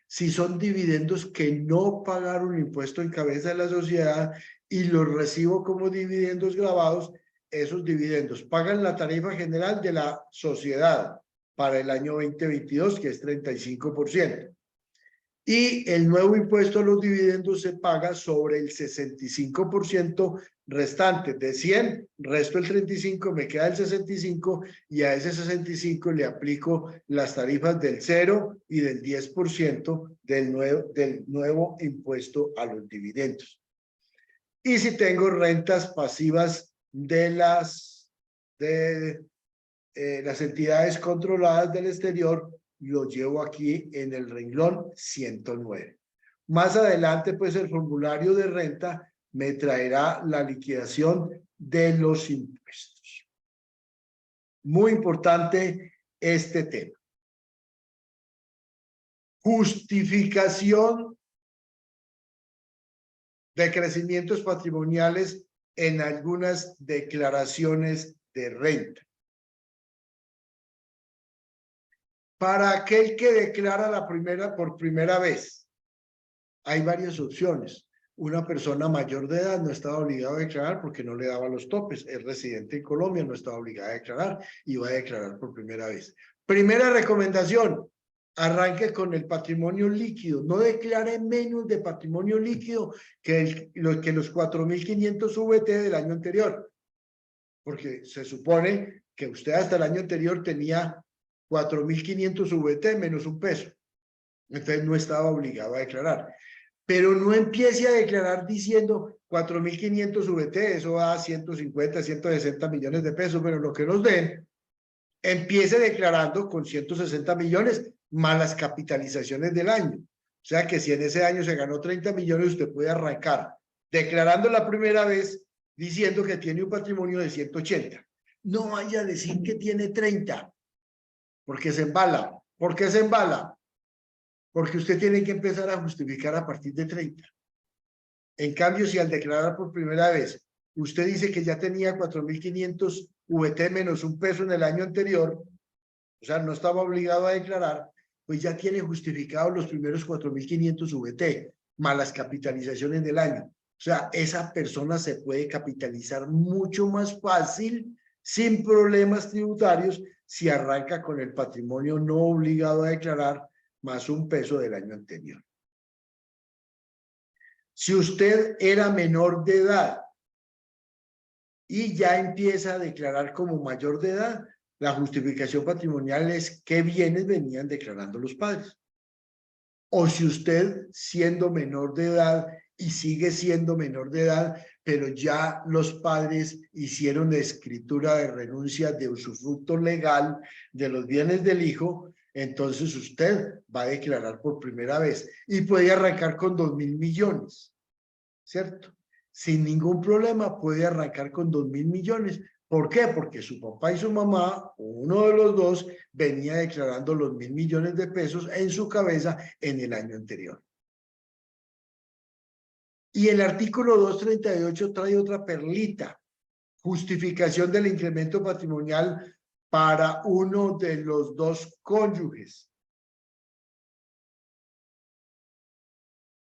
Si son dividendos que no pagaron impuesto en cabeza de la sociedad y los recibo como dividendos gravados, esos dividendos pagan la tarifa general de la sociedad para el año 2022, que es 35%. Y el nuevo impuesto a los dividendos se paga sobre el 65% restante. De 100, resto el 35, me queda el 65 y a ese 65 le aplico las tarifas del 0 y del 10% del nuevo impuesto a los dividendos. Y si tengo rentas pasivas de las entidades controladas del exterior, lo llevo aquí en el renglón 109. Más adelante, pues el formulario de renta me traerá la liquidación de los impuestos. Muy importante este tema. Justificación de crecimientos patrimoniales en algunas declaraciones de renta. Para aquel que declara por primera vez, hay varias opciones. Una persona mayor de edad no estaba obligada a declarar porque no le daba los topes. Es residente en Colombia, no estaba obligada a declarar y va a declarar por primera vez. Primera recomendación, arranque con el patrimonio líquido. No declare menos de patrimonio líquido que los 4.500 VT del año anterior. Porque se supone que usted hasta el año anterior tenía 4.500 VT menos un peso. Entonces no estaba obligado a declarar. Pero no empiece a declarar diciendo 4.500 VT, eso da 150, 160 millones de pesos, pero lo que nos den, empiece declarando con 160 millones más las capitalizaciones del año. O sea que si en ese año se ganó 30 millones, usted puede arrancar declarando la primera vez diciendo que tiene un patrimonio de 180. No vaya a decir que tiene 30, porque se embala. ¿Por qué se embala? Porque usted tiene que empezar a justificar a partir de 30. En cambio, si al declarar por primera vez, usted dice que ya tenía 4.500 VT menos un peso en el año anterior, o sea, no estaba obligado a declarar, pues ya tiene justificados los primeros 4.500 VT, más las capitalizaciones del año. O sea, esa persona se puede capitalizar mucho más fácil, sin problemas tributarios, si arranca con el patrimonio no obligado a declarar, más un peso del año anterior. Si usted era menor de edad y ya empieza a declarar como mayor de edad, la justificación patrimonial es qué bienes venían declarando los padres. O si usted, siendo menor de edad y sigue siendo menor de edad, pero ya los padres hicieron la escritura de renuncia de usufructo legal de los bienes del hijo, entonces usted va a declarar por primera vez y puede arrancar con 2.000 millones, ¿cierto? Sin ningún problema puede arrancar con 2.000 millones. ¿Por qué? Porque su papá y su mamá, uno de los dos, venía declarando los 1.000 millones de pesos en su cabeza en el año anterior. Y el artículo 238 trae otra perlita, justificación del incremento patrimonial para uno de los dos cónyuges.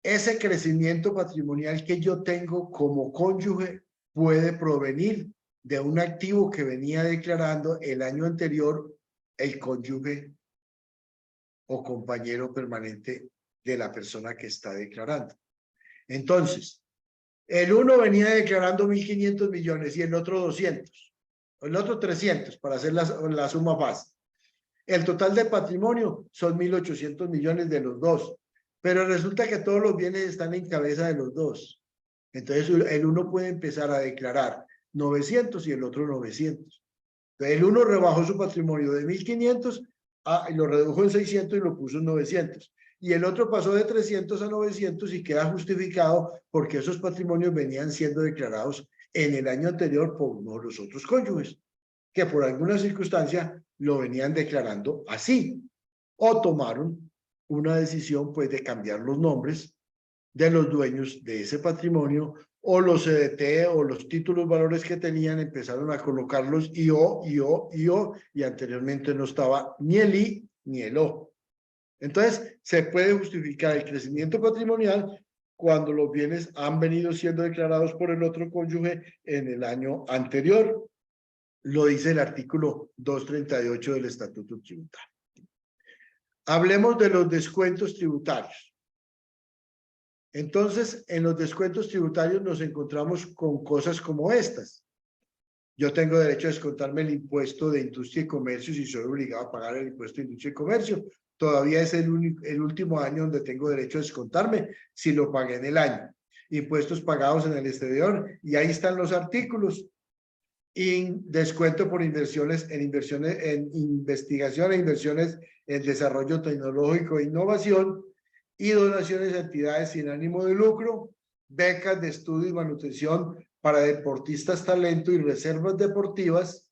Ese crecimiento patrimonial que yo tengo como cónyuge puede provenir de un activo que venía declarando el año anterior el cónyuge o compañero permanente de la persona que está declarando. Entonces, el uno venía declarando 1.500 millones y el otro 200, el otro 300 para hacer la suma fácil. El total de patrimonio son 1.800 millones de los dos, pero resulta que todos los bienes están en cabeza de los dos. Entonces, el uno puede empezar a declarar 900 y el otro 900. Entonces, el uno rebajó su patrimonio de 1.500 y lo redujo en 600 y lo puso en 900. Y el otro pasó de 300 a 900 y queda justificado porque esos patrimonios venían siendo declarados en el año anterior por los otros cónyuges, que por alguna circunstancia lo venían declarando así, o tomaron una decisión pues de cambiar los nombres de los dueños de ese patrimonio, o los CDT o los títulos valores que tenían empezaron a colocarlos IO, y anteriormente no estaba ni el I ni el O. Entonces, se puede justificar el crecimiento patrimonial cuando los bienes han venido siendo declarados por el otro cónyuge en el año anterior. Lo dice el artículo 238 del Estatuto Tributario. Hablemos de los descuentos tributarios. Entonces, en los descuentos tributarios nos encontramos con cosas como estas. Yo tengo derecho a descontarme el impuesto de industria y comercio si soy obligado a pagar el impuesto de industria y comercio. Todavía es el último año donde tengo derecho a descontarme si lo pagué en el año. Impuestos pagados en el exterior, y ahí están los artículos. Descuento por inversiones en investigación e inversiones en desarrollo tecnológico e innovación, y donaciones a entidades sin ánimo de lucro, becas de estudio y manutención para deportistas talento y reservas deportivas,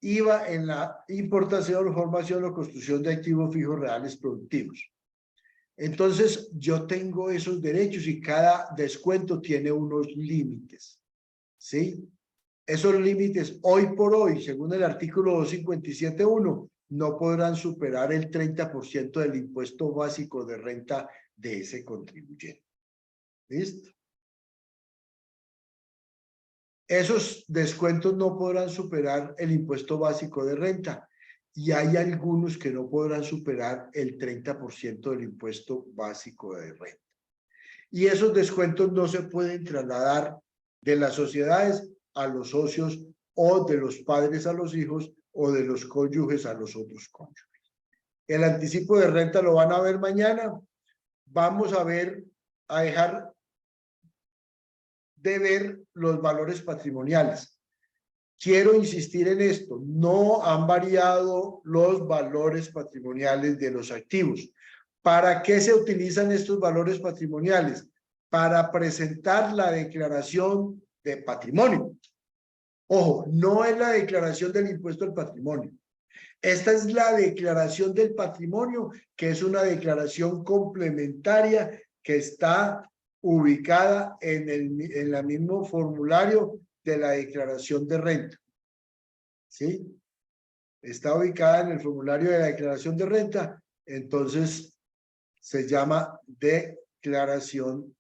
IVA en la importación, formación o construcción de activos fijos reales productivos. Entonces, yo tengo esos derechos y cada descuento tiene unos límites, ¿sí? Esos límites, hoy por hoy, según el artículo 257.1, no podrán superar el 30% del impuesto básico de renta de ese contribuyente. ¿Listo? Esos descuentos no podrán superar el impuesto básico de renta, y hay algunos que no podrán superar el 30% del impuesto básico de renta. Y esos descuentos no se pueden trasladar de las sociedades a los socios, o de los padres a los hijos, o de los cónyuges a los otros cónyuges. El anticipo de renta lo van a ver mañana. Vamos a dejar de ver los valores patrimoniales. Quiero insistir en esto, no han variado los valores patrimoniales de los activos. ¿Para qué se utilizan estos valores patrimoniales? Para presentar la declaración de patrimonio. Ojo, no es la declaración del impuesto al patrimonio. Esta es la declaración del patrimonio, que es una declaración complementaria que está ubicada en el mismo formulario de la declaración de renta. ¿Sí? Está ubicada en el formulario de la declaración de renta, entonces se llama declaración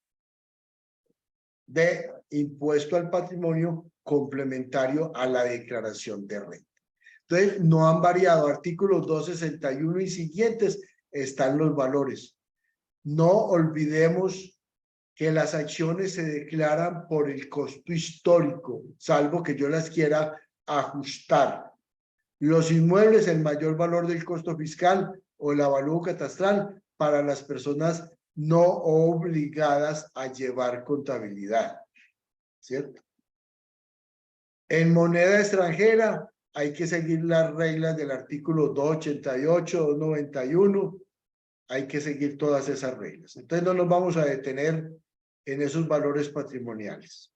de impuesto al patrimonio complementario a la declaración de renta. Entonces, no han variado. Artículos 261 y siguientes están los valores. No olvidemos que las acciones se declaran por el costo histórico, salvo que yo las quiera ajustar. Los inmuebles, el mayor valor del costo fiscal o el avalúo catastral para las personas no obligadas a llevar contabilidad, ¿cierto? En moneda extranjera hay que seguir las reglas del artículo 288, 291, hay que seguir todas esas reglas. Entonces no nos vamos a detener en esos valores patrimoniales.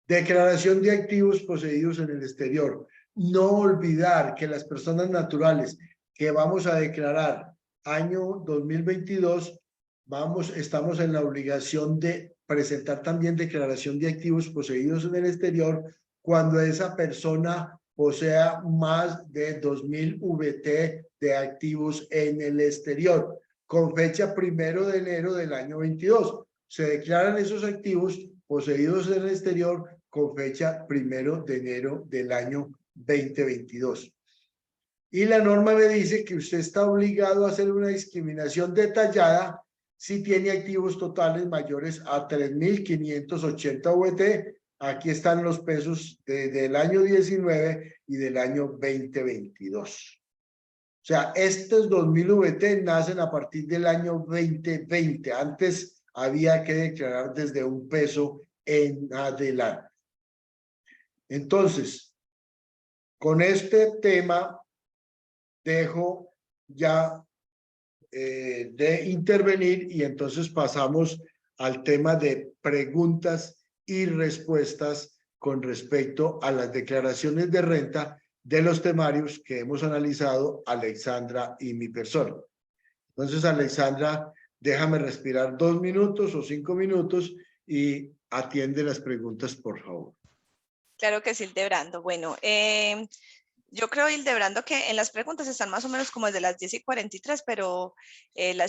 Declaración de activos poseídos en el exterior. No olvidar que las personas naturales que vamos a declarar año 2022, estamos en la obligación de presentar también declaración de activos poseídos en el exterior cuando esa persona posea más de 2.000 VT de activos en el exterior, con fecha 1 de enero del año 22. Se declaran esos activos poseídos en el exterior con fecha 1 de enero del año 2022. Y la norma me dice que usted está obligado a hacer una discriminación detallada si tiene activos totales mayores a 3.580 VT. Aquí están los pesos del año 19 y del año 2022. O sea, estos 2.000 VT nacen a partir del año 2020. Antes había que declarar desde un peso en adelante. Entonces, con este tema dejo ya de intervenir y entonces pasamos al tema de preguntas y respuestas con respecto a las declaraciones de renta de los temarios que hemos analizado Alexandra y mi persona. Entonces, Alexandra, déjame respirar 2 minutos o 5 minutos y atiende las preguntas, por favor. Claro que sí, Hildebrando. Bueno, yo creo, Hildebrando, que en las preguntas están más o menos como desde las 10:43, pero las